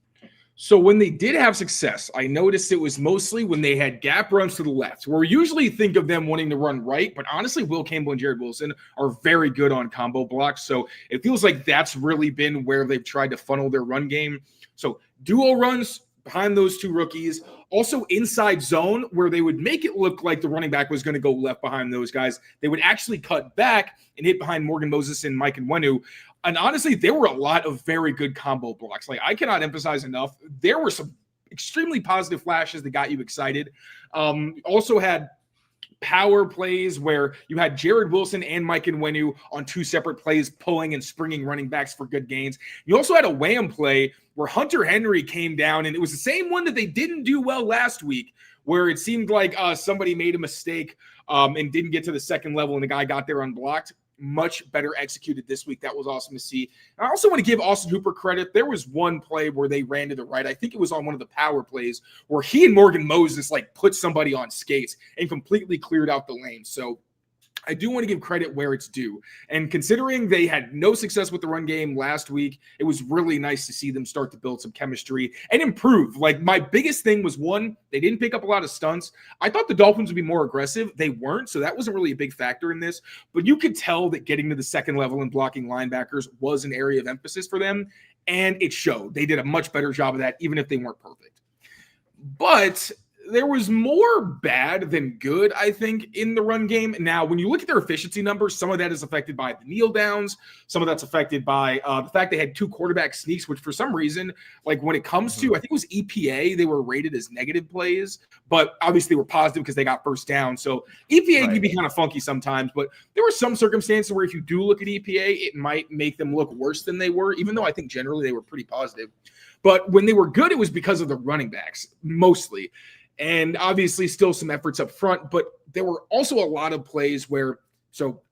So when they did have success, I noticed it was mostly when they had gap runs to the left, where we usually think of them wanting to run right. But honestly, Will Campbell and Jared Wilson are very good on combo blocks. So it feels like that's really been where they've tried to funnel their run game. So duo runs behind those two rookies. Also inside zone, where they would make it look like the running back was going to go left behind those guys. They would actually cut back and hit behind Morgan Moses and Mike Nwenu. And honestly, there were a lot of very good combo blocks. Like, I cannot emphasize enough. There were some extremely positive flashes that got you excited. Also had power plays where you had Jared Wilson and Mike Nwenu on two separate plays, pulling and springing running backs for good gains. You also had a wham play where Hunter Henry came down, and it was the same one that they didn't do well last week, where it seemed like somebody made a mistake and didn't get to the second level, and the guy got there unblocked. Much better executed this week. That was awesome to see. I also want to give Austin Hooper credit. There was one play where they ran to the right. I think it was on one of the power plays where he and Morgan Moses like put somebody on skates and completely cleared out the lane. So I do want to give credit where it's due. And considering they had no success with the run game last week, it was really nice to see them start to build some chemistry and improve. Like, my biggest thing was, one, they didn't pick up a lot of stunts. I thought the Dolphins would be more aggressive. They weren't, so that wasn't really a big factor in this. But you could tell that getting to the second level and blocking linebackers was an area of emphasis for them, and it showed. They did a much better job of that, even if they weren't perfect. But there was more bad than good, I think, in the run game. Now, when you look at their efficiency numbers, some of that is affected by the kneel downs. Some of that's affected by the fact they had two quarterback sneaks, which for some reason, like when it comes to, I think it was EPA, they were rated as negative plays, but obviously they were positive because they got first down. So EPA can be kind of funky sometimes, but there were some circumstances where if you do look at EPA, it might make them look worse than they were, even though I think generally they were pretty positive. But when they were good, it was because of the running backs, mostly. And obviously still some efforts up front, but there were also a lot of plays where, so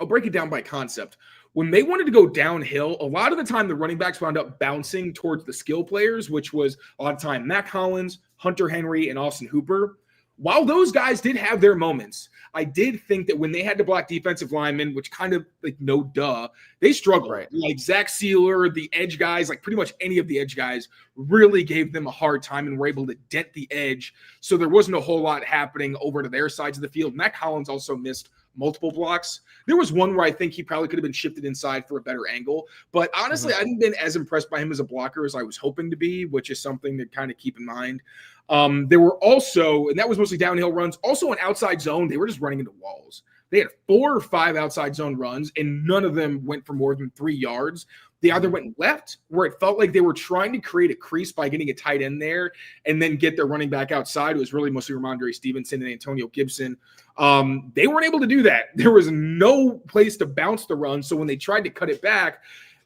I'll break it down by concept. When they wanted to go downhill, a lot of the time the running backs wound up bouncing towards the skill players, which was a lot of time Mac Hollins, Hunter Henry, and Austin Hooper. While those guys did have their moments, I did think that when they had to block defensive linemen, which kind of like no duh, they struggled. Right. Like Zach Sealer, the edge guys, like pretty much any of the edge guys really gave them a hard time and were able to dent the edge. So there wasn't a whole lot happening over to their sides of the field. Mac Hollins also missed multiple blocks. There was one where I think he probably could have been shifted inside for a better angle. But honestly, I hadn't been as impressed by him as a blocker as I was hoping to be, which is something to kind of keep in mind. There were also, and that was mostly downhill runs, also an outside zone. They were just running into walls. They had 4 or 5 outside zone runs, and none of them went for more than 3 yards. They either went left, where it felt like they were trying to create a crease by getting a tight end there and then get their running back outside. It was really mostly Rhamondre Stevenson and Antonio Gibson. They weren't able to do that. There was no place to bounce the run, so when they tried to cut it back,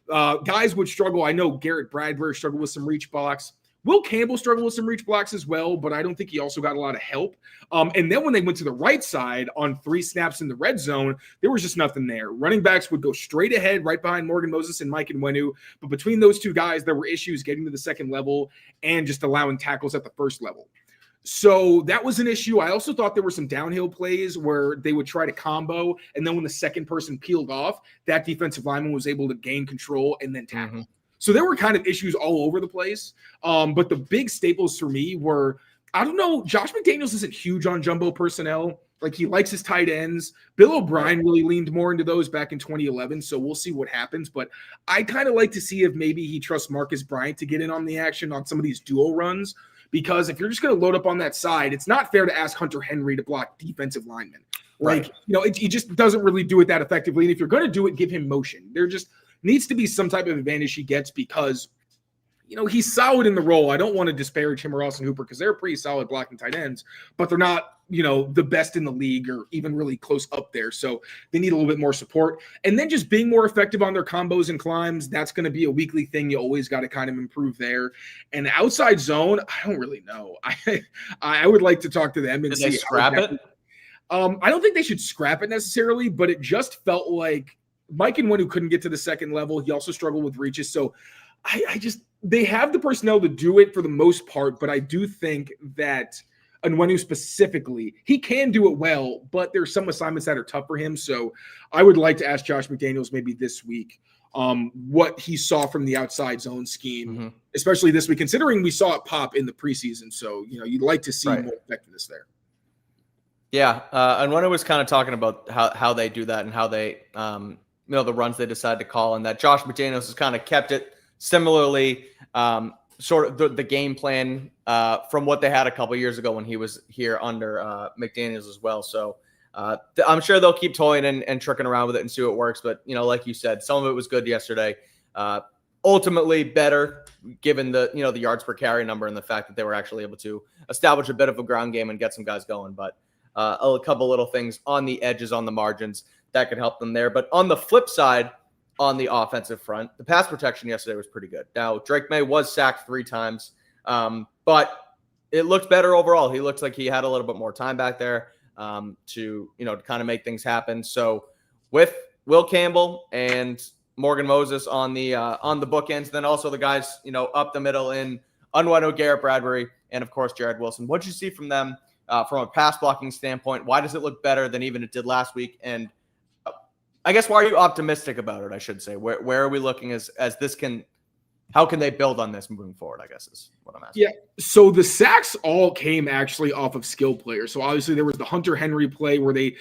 guys would struggle. I know Garrett Bradbury struggled with some reach blocks. Will Campbell struggled with some reach blocks as well, but I don't think he also got a lot of help. And then when they went to the right side on 3 snaps in the red zone, there was just nothing there. Running backs would go straight ahead right behind Morgan Moses and Mike Nwenu. But between those two guys, there were issues getting to the second level and just allowing tackles at the first level. So that was an issue. I also thought there were some downhill plays where they would try to combo, and then when the second person peeled off, that defensive lineman was able to gain control and then tackle. Mm-hmm. So there were kind of issues all over the place. But the big staples for me were, I don't know, Josh McDaniels isn't huge on jumbo personnel. Like, he likes his tight ends. Bill O'Brien really leaned more into those back in 2011, so we'll see what happens. But I kind of like to see if maybe he trusts Marcus Bryant to get in on the action on some of these duo runs, because if you're just going to load up on that side, it's not fair to ask Hunter Henry to block defensive linemen. Like, he just doesn't really do it that effectively. And if you're going to do it, give him motion. There just needs to be some type of advantage he gets because, he's solid in the role. I don't want to disparage him or Austin Hooper because they're pretty solid blocking tight ends, but they're not, the best in the league or even really close up there. So they need a little bit more support. And then just being more effective on their combos and climbs, that's going to be a weekly thing. You always got to kind of improve there. And outside zone, I don't really know. I would like to talk to them and Did see. They scrap it? I don't think they should scrap it necessarily, but it just felt like Mike Nwenu couldn't get to the second level. He also struggled with reaches. So they have the personnel to do it for the most part, but I do think that Onwenu specifically. He can do it well, but there's some assignments that are tough for him. So I would like to ask Josh McDaniels maybe this week what he saw from the outside zone scheme, especially this week, considering we saw it pop in the preseason. So, you'd like to see more effectiveness there. Yeah. And when I was kind of talking about how they do that and how they, the runs they decide to call, and that Josh McDaniels has kind of kept it similarly, sort of the game plan from what they had a couple years ago when he was here under McDaniels as well. So I'm sure they'll keep toying and tricking around with it and see what works. But, like you said, some of it was good yesterday. Ultimately better given the yards per carry number and the fact that they were actually able to establish a bit of a ground game and get some guys going. But a couple little things on the edges, on the margins that could help them there. But on the flip side, on the offensive front, the pass protection yesterday was pretty good. Now, Drake Maye was sacked 3 times, but it looked better overall. He looks like he had a little bit more time back there to kind of make things happen. So with Will Campbell and Morgan Moses on the bookends, then also the guys up the middle in Onwenu, Garrett Bradbury, and of course Jared Wilson. What did you see from them from a pass blocking standpoint? Why does it look better than even it did last week? And I guess why are you optimistic about it? I should say. Where are we looking as this can? How can they build on this moving forward, I guess is what I'm asking. Yeah, so the sacks all came actually off of skill players. So obviously there was the Hunter Henry play where the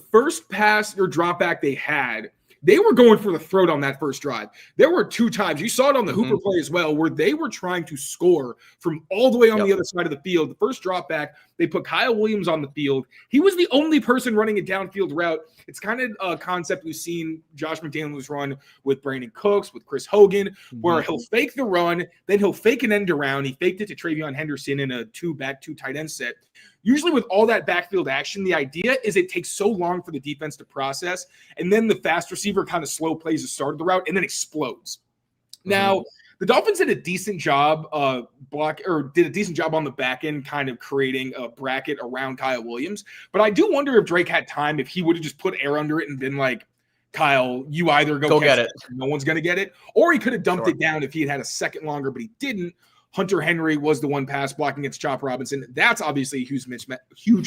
first pass or drop back they had, they were going for the throat on that first drive. There were 2 times, you saw it on the Hooper play as well, where they were trying to score from all the way on the other side of the field. The first drop back, they put Kyle Williams on the field. He was the only person running a downfield route. It's kind of a concept we've seen Josh McDaniels run with Brandon Cooks, with Chris Hogan, where he'll fake the run, then he'll fake an end around. He faked it to Travion Henderson in a 2 tight end set. Usually with all that backfield action, the idea is it takes so long for the defense to process, and then the fast receiver kind of slow plays the start of the route and then explodes. Now, the Dolphins did a decent job on the back end, kind of creating a bracket around Kyle Williams. But I do wonder if Drake had time, if he would have just put air under it and been like, Kyle, you either go get it. No one's going to get it. Or he could have dumped it down if he had a second longer, but he didn't. Hunter Henry was the one pass blocking against Chop Robinson. That's obviously a huge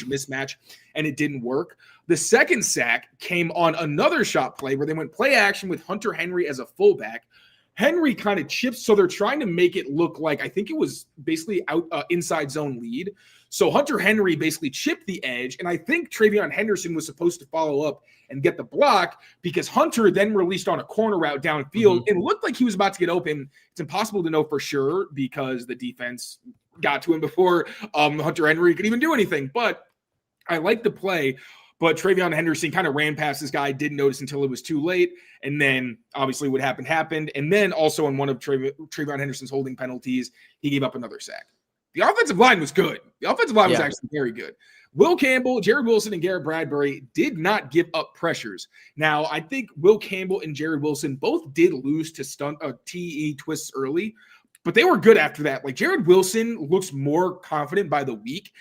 mismatch, and it didn't work. The second sack came on another shot play where they went play action with Hunter Henry as a fullback. Henry kind of chips, so they're trying to make it look like, I think it was basically inside zone lead. So Hunter Henry basically chipped the edge, and I think Travion Henderson was supposed to follow up and get the block because Hunter then released on a corner route downfield. It looked like he was about to get open. It's impossible to know for sure because the defense got to him before Hunter Henry could even do anything. But I like the play. But Travion Henderson kind of ran past this guy, didn't notice until it was too late. And then obviously what happened. And then also on one of Travion Henderson's holding penalties, he gave up another sack. The offensive line was good. The offensive line was actually very good. Will Campbell, Jared Wilson, and Garrett Bradbury did not give up pressures. Now, I think Will Campbell and Jared Wilson both did lose to TE twists early, but they were good after that. Like Jared Wilson looks more confident by the week.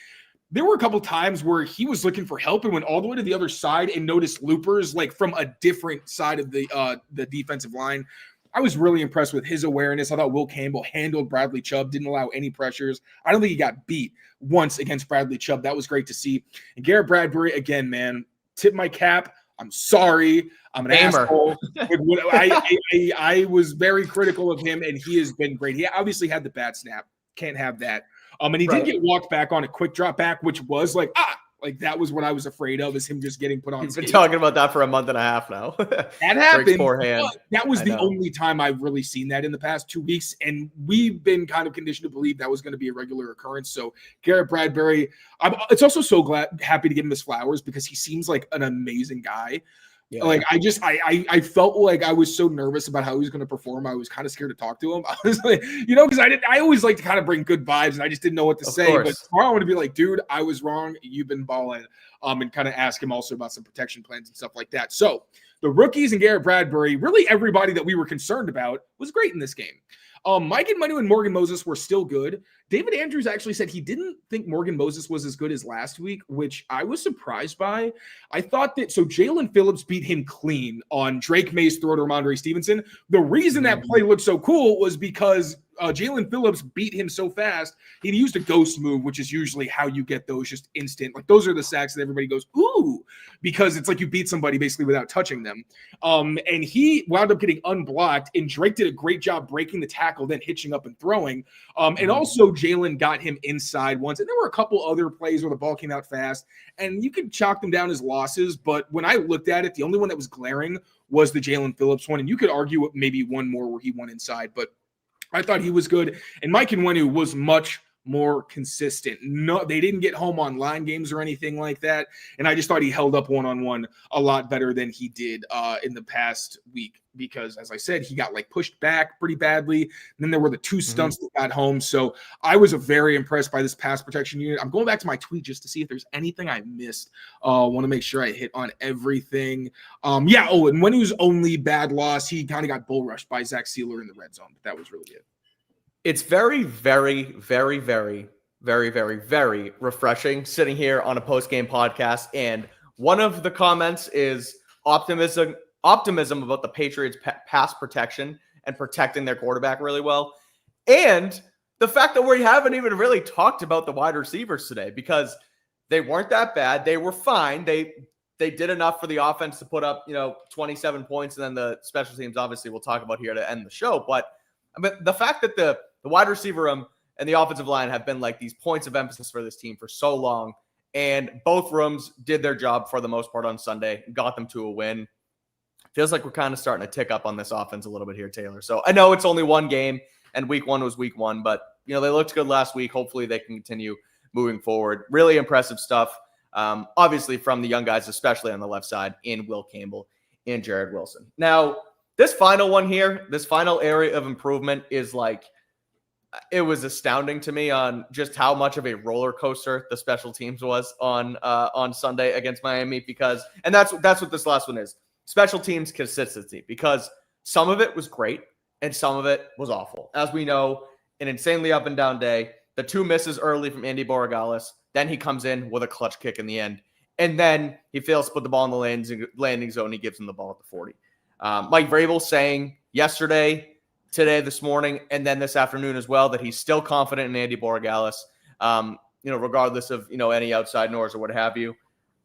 There were a couple times where he was looking for help and went all the way to the other side and noticed loopers like from a different side of the defensive line. I was really impressed with his awareness. I thought Will Campbell handled Bradley Chubb, didn't allow any pressures. I don't think he got beat once against Bradley Chubb. That was great to see. And Garrett Bradbury, again, man, tip my cap. I'm sorry. I'm an asshole. I was very critical of him, and he has been great. He obviously had the bad snap. Can't have that. And he did get walked back on a quick drop back, which was like that was what I was afraid of, is him just getting put on. He's been talking about that for a month and a half now. That happened. That was the only time I've really seen that in the past 2 weeks. And we've been kind of conditioned to believe that was going to be a regular occurrence. So Garrett Bradbury, it's also so happy to give him his flowers because he seems like an amazing guy. Yeah. Like I felt like I was so nervous about how he was going to perform. I was kind of scared to talk to him. I was like, because I always like to kind of bring good vibes, and I just didn't know what to say. But tomorrow I want to be like, dude, I was wrong. You've been balling. And kind of ask him also about some protection plans and stuff like that. So the rookies and Garrett Bradbury, really everybody that we were concerned about, was great in this game. Mike Onwenu and Morgan Moses were still good. David Andrews actually said he didn't think Morgan Moses was as good as last week, which I was surprised by. I thought that, so Jalen Phillips beat him clean on Drake Maye's throw to Rhamondre Stevenson. The reason that play looked so cool was because Jalen Phillips beat him so fast, he used a ghost move, which is usually how you get those just instant. Like those are the sacks that everybody goes, ooh, because it's like you beat somebody basically without touching them. And he wound up getting unblocked, and Drake did a great job breaking the tackle, then hitching up and throwing. And also Jalen got him inside once. And there were a couple other plays where the ball came out fast, and you could chalk them down as losses. But when I looked at it, the only one that was glaring was the Jalen Phillips one. And you could argue maybe one more where he won inside, but I thought he was good. And Mike Nwenu was much more consistent. No, they didn't get home on line games or anything like that. And I just thought he held up one-on-one a lot better than he did in the past week, because as I said, he got like pushed back pretty badly. And then there were the two stunts that got home. So I was very impressed by this pass protection unit. I'm going back to my tweet just to see if there's anything I missed. Want to make sure I hit on everything. And when he was only bad loss, he kind of got bull rushed by Zach Sealer in the red zone, but that was really it. It's very, very, very, very, very, very, very refreshing sitting here on a post-game podcast. And one of the comments is optimism about the Patriots' pass protection and protecting their quarterback really well. And the fact that we haven't even really talked about the wide receivers today, because they weren't that bad. They were fine. They did enough for the offense to put up, 27 points. And then the special teams, obviously, we'll talk about here to end the show. But the fact that the wide receiver room and the offensive line have been like these points of emphasis for this team for so long, and both rooms did their job for the most part on Sunday, got them to a win. Feels like we're kind of starting to tick up on this offense a little bit here, Taylor. So I know it's only one game, and week one was week one, but they looked good last week. Hopefully they can continue moving forward. Really impressive stuff, obviously from the young guys, especially on the left side, in Will Campbell and Jared Wilson. Now, this final one here, this final area of improvement is it was astounding to me on just how much of a roller coaster the special teams was on Sunday against Miami, and that's what this last one is. Special teams consistency, because some of it was great and some of it was awful. As we know, an insanely up and down day, the two misses early from Andy Borregales, then he comes in with a clutch kick in the end, and then he fails to put the ball in the landing zone. He gives him the ball at the 40. Mike Vrabel saying yesterday, today, this morning, and then this afternoon as well, that he's still confident in Andy Borregales, regardless of, any outside noise or what have you.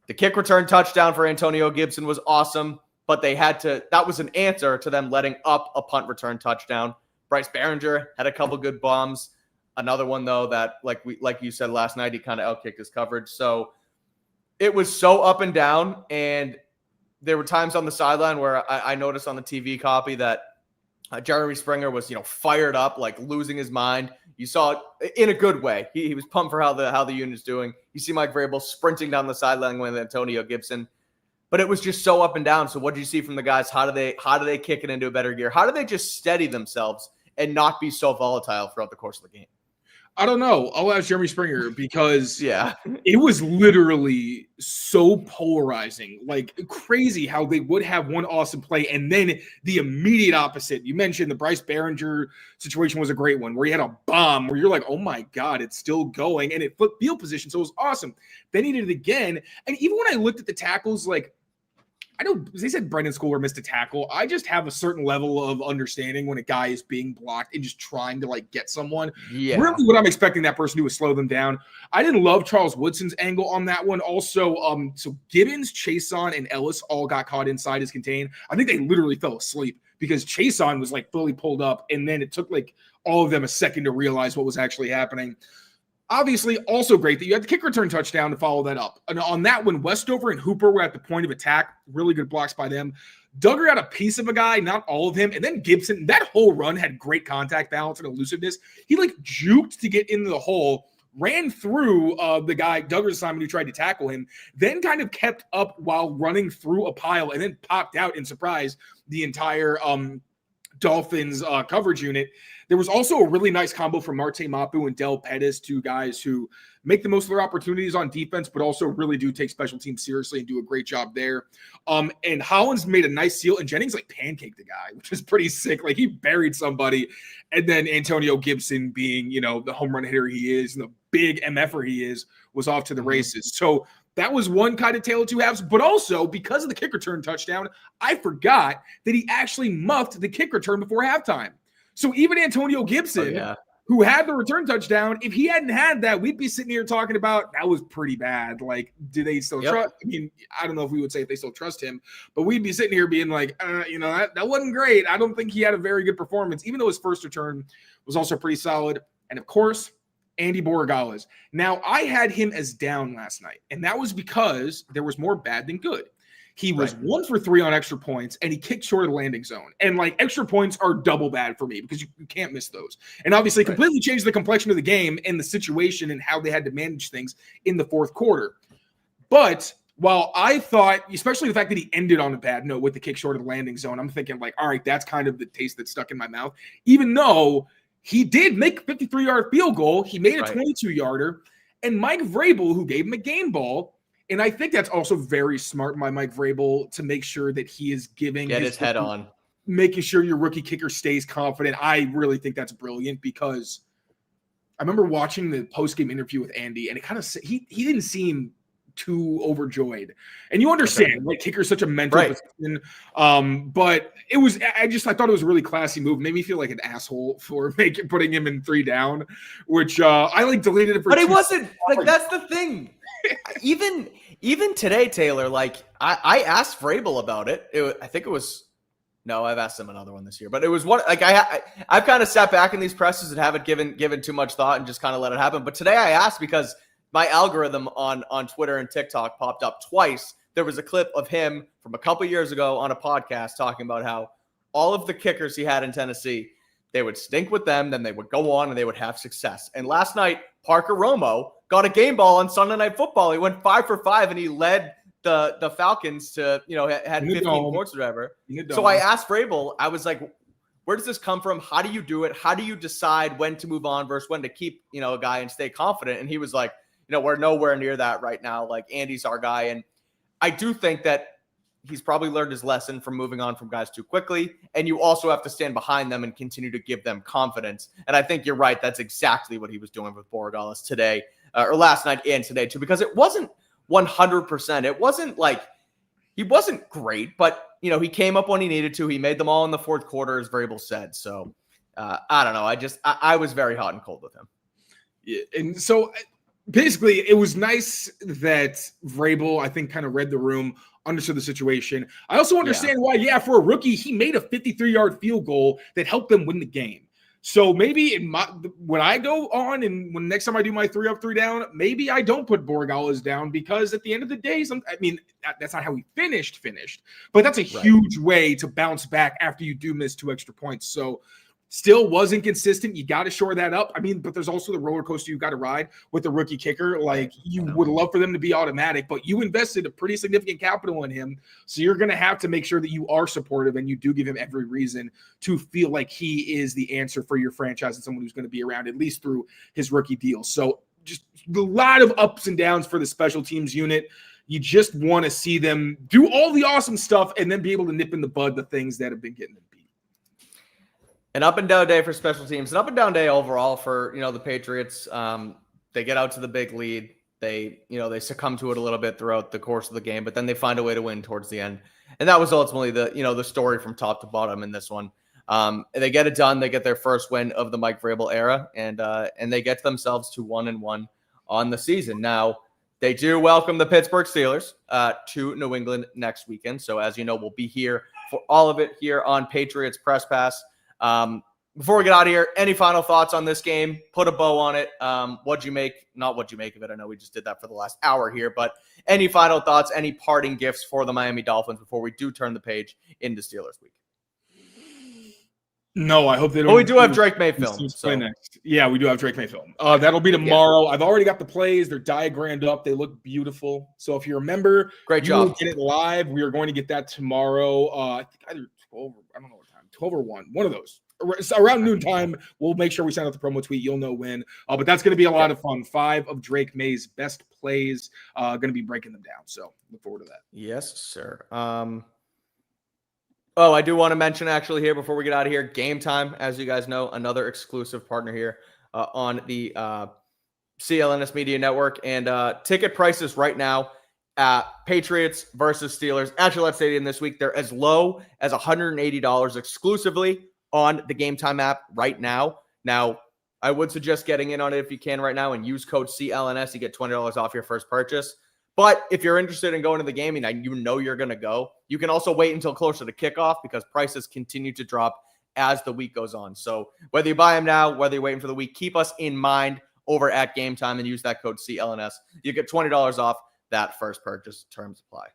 The kick return touchdown for Antonio Gibson was awesome, but that was an answer to them letting up a punt return touchdown. Bryce Behringer had a couple good bombs. Another one, though, that like you said last night, he kind of outkicked his coverage. So it was so up and down, and there were times on the sideline where I noticed on the TV copy that Jeremy Springer was, fired up, like losing his mind. You saw it in a good way. He was pumped for how the unit's doing. You see Mike Vrabel sprinting down the sideline with Antonio Gibson, but it was just so up and down. So what did you see from the guys? How do they kick it into a better gear? How do they just steady themselves and not be so volatile throughout the course of the game? I don't know. I'll ask Jeremy Springer, because it was literally so polarizing, like crazy how they would have one awesome play and then the immediate opposite. You mentioned the Bryce Behringer situation was a great one, where he had a bomb where you're like, oh my God, it's still going, and it flipped field position. So it was awesome. Then he did it again. And even when I looked at the tackles, I know they said Brendan Schooler missed a tackle. I just have a certain level of understanding when a guy is being blocked and just trying to get someone. Yeah. Really what I'm expecting that person to do is slow them down. I didn't love Charles Woodson's angle on that one. Also, so Gibbons, Chason, and Ellis all got caught inside his contain. I think they literally fell asleep because Chason was fully pulled up, and then it took all of them a second to realize what was actually happening. Obviously, also great that you had the kick return touchdown to follow that up. And on that one, Westover and Hooper were at the point of attack. Really good blocks by them. Duggar had a piece of a guy, not all of him. And then Gibson, that whole run had great contact balance and elusiveness. He juked to get into the hole, ran through the guy, Duggar's assignment, who tried to tackle him, then kind of kept up while running through a pile, and then popped out and surprised the entire Dolphins coverage unit. There was also a really nice combo from Marte Mapu and Del Pettis, two guys who make the most of their opportunities on defense, but also really do take special teams seriously and do a great job there. And Hollins made a nice seal, and Jennings pancaked the guy, which is pretty sick. He buried somebody. And then Antonio Gibson, being, the home run hitter he is and the big MFer he is, was off to the races. So that was one kind of tale of two halves, but also because of the kick return touchdown, I forgot that he actually muffed the kick return before halftime. So even Antonio Gibson, who had the return touchdown, if he hadn't had that, we'd be sitting here talking about that was pretty bad. Like, do they still trust? I mean, I don't know if we would say if they still trust him, but we'd be sitting here being like, that wasn't great. I don't think he had a very good performance, even though his first return was also pretty solid. And of course, Andy Borregales. Now, I had him as down last night, and that was because there was more bad than good. He was 1 for 3 on extra points, and he kicked short of the landing zone. And, extra points are double bad for me because you can't miss those. And obviously completely changed the complexion of the game and the situation and how they had to manage things in the fourth quarter. But while I thought, especially the fact that he ended on a bad note with the kick short of the landing zone, I'm thinking, all right, that's kind of the taste that stuck in my mouth. Even though he did make a 53-yard field goal, he made a 22-yarder. And Mike Vrabel, who gave him a game ball, and I think that's also very smart by Mike Vrabel to make sure that he is giving his head on, making sure your rookie kicker stays confident. I really think that's brilliant because I remember watching the post-game interview with Andy, and it kind of he didn't seem too overjoyed. And you understand, kicker is such a mental position. But it was I thought it was a really classy move. Made me feel like an asshole for putting him in 3 down, which I deleted it for. But it wasn't that's the thing. Even today, Taylor, I asked Vrabel about it. I think it was I've asked him another one this year, but it was one I've kind of sat back in these presses and haven't given too much thought and just kind of let it happen. But today I asked because my algorithm on Twitter and TikTok popped up twice. There was a clip of him from a couple years ago on a podcast talking about how all of the kickers he had in Tennessee, they would stink with them, then they would go on and they would have success. And last night, Parker Romo got a game ball on Sunday Night Football. He went 5 for 5 and he led the Falcons to, had 15 points or whatever. So I asked Vrabel, I was like, where does this come from? How do you do it? How do you decide when to move on versus when to keep, a guy and stay confident? And he was like, we're nowhere near that right now. Andy's our guy. And I do think that he's probably learned his lesson from moving on from guys too quickly. And you also have to stand behind them and continue to give them confidence. And I think you're right. That's exactly what he was doing with Borregales today or last night and today too, because it wasn't 100%. It wasn't he wasn't great, but he came up when he needed to. He made them all in the fourth quarter, as Vrabel said. So I don't know. I was very hot and cold with him. Yeah, and so basically, it was nice that Vrabel, I think, kind of read the room, understood the situation. I also understand why, for a rookie, he made a 53-yard field goal that helped them win the game. So maybe when I go on and when next time I do my 3 up, 3 down, maybe I don't put Borregales down because at the end of the day, that's not how he finished, but that's a huge way to bounce back after you do miss 2 extra points. So still wasn't consistent. You got to shore that up. But there's also the roller coaster you've got to ride with the rookie kicker. You would love for them to be automatic, but you invested a pretty significant capital in him. So you're going to have to make sure that you are supportive and you do give him every reason to feel like he is the answer for your franchise and someone who's going to be around at least through his rookie deal. So just a lot of ups and downs for the special teams unit. You just want to see them do all the awesome stuff and then be able to nip in the bud the things that have been getting them beat. An up and down day for special teams, an up and down day overall for, the Patriots. They get out to the big lead. They succumb to it a little bit throughout the course of the game, but then they find a way to win towards the end. And that was ultimately the story from top to bottom in this one. They get it done. They get their first win of the Mike Vrabel era, and they get themselves to 1-1 on the season. Now, they do welcome the Pittsburgh Steelers to New England next weekend. So as you know, we'll be here for all of it here on Patriots Press Pass. Before we get out of here, any final thoughts on this game? Put a bow on it. What'd you make? Not what'd you make of it. I know we just did that for the last hour here, but any final thoughts, any parting gifts for the Miami Dolphins before we do turn the page into Steelers week? No, I hope they don't. Well, we do have Drake Maye film. So. Next. Yeah, we do have Drake Maye film. That'll be tomorrow. I've already got the plays. They're diagrammed up. They look beautiful. So if you remember, great job. Will get it live. We are going to get that tomorrow. I think either 12 or I don't know what time. 12 or 1. One of those. Around noontime, we'll make sure we send out the promo tweet. You'll know when. But that's going to be a lot of fun. 5 of Drake Maye's best plays. Going to be breaking them down. So look forward to that. Yes, sir. I do want to mention actually here before we get out of here, Game Time, as you guys know, another exclusive partner here on the CLNS Media Network. And ticket prices right now at Patriots versus Steelers at Gillette Stadium this week, they're as low as $180 exclusively on the Game Time app right now. Now, I would suggest getting in on it if you can right now and use code CLNS. You get $20 off your first purchase. But if you're interested in going to the game and you know you're going to go, you can also wait until closer to kickoff because prices continue to drop as the week goes on. So whether you buy them now, whether you're waiting for the week, keep us in mind over at Game Time and use that code CLNS. You get $20 off that first purchase. Terms apply.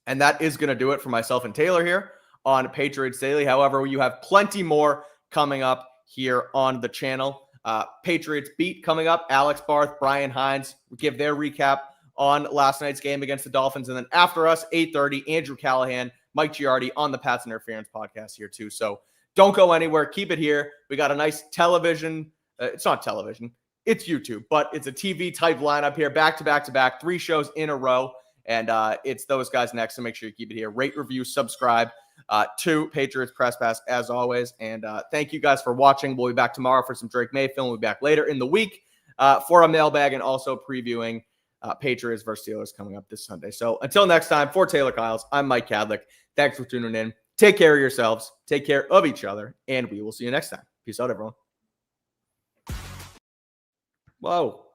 And that is going to do it for myself and Taylor here on Patriots Daily. However, you have plenty more coming up here on the channel. Patriots Beat coming up. Alex Barth, Brian Hines give their recap on last night's game against the Dolphins. And then after us, 8:30, Andrew Callahan, Mike Giardi on the Pats Interference podcast here too. So don't go anywhere. Keep it here. We got a nice television. It's not television. It's YouTube, but it's a TV type lineup here. Back to back to back. 3 shows in a row. And it's those guys next. So make sure you keep it here. Rate, review, subscribe to Patriots Press Pass as always. And thank you guys for watching. We'll be back tomorrow for some Drake May film. We'll be back later in the week for a mailbag and also previewing Patriots versus Steelers coming up this Sunday. So until next time, for Taylor Kyles, I'm Mike Kadlick. Thanks for tuning in. Take care of yourselves. Take care of each other. And we will see you next time. Peace out, everyone. Whoa.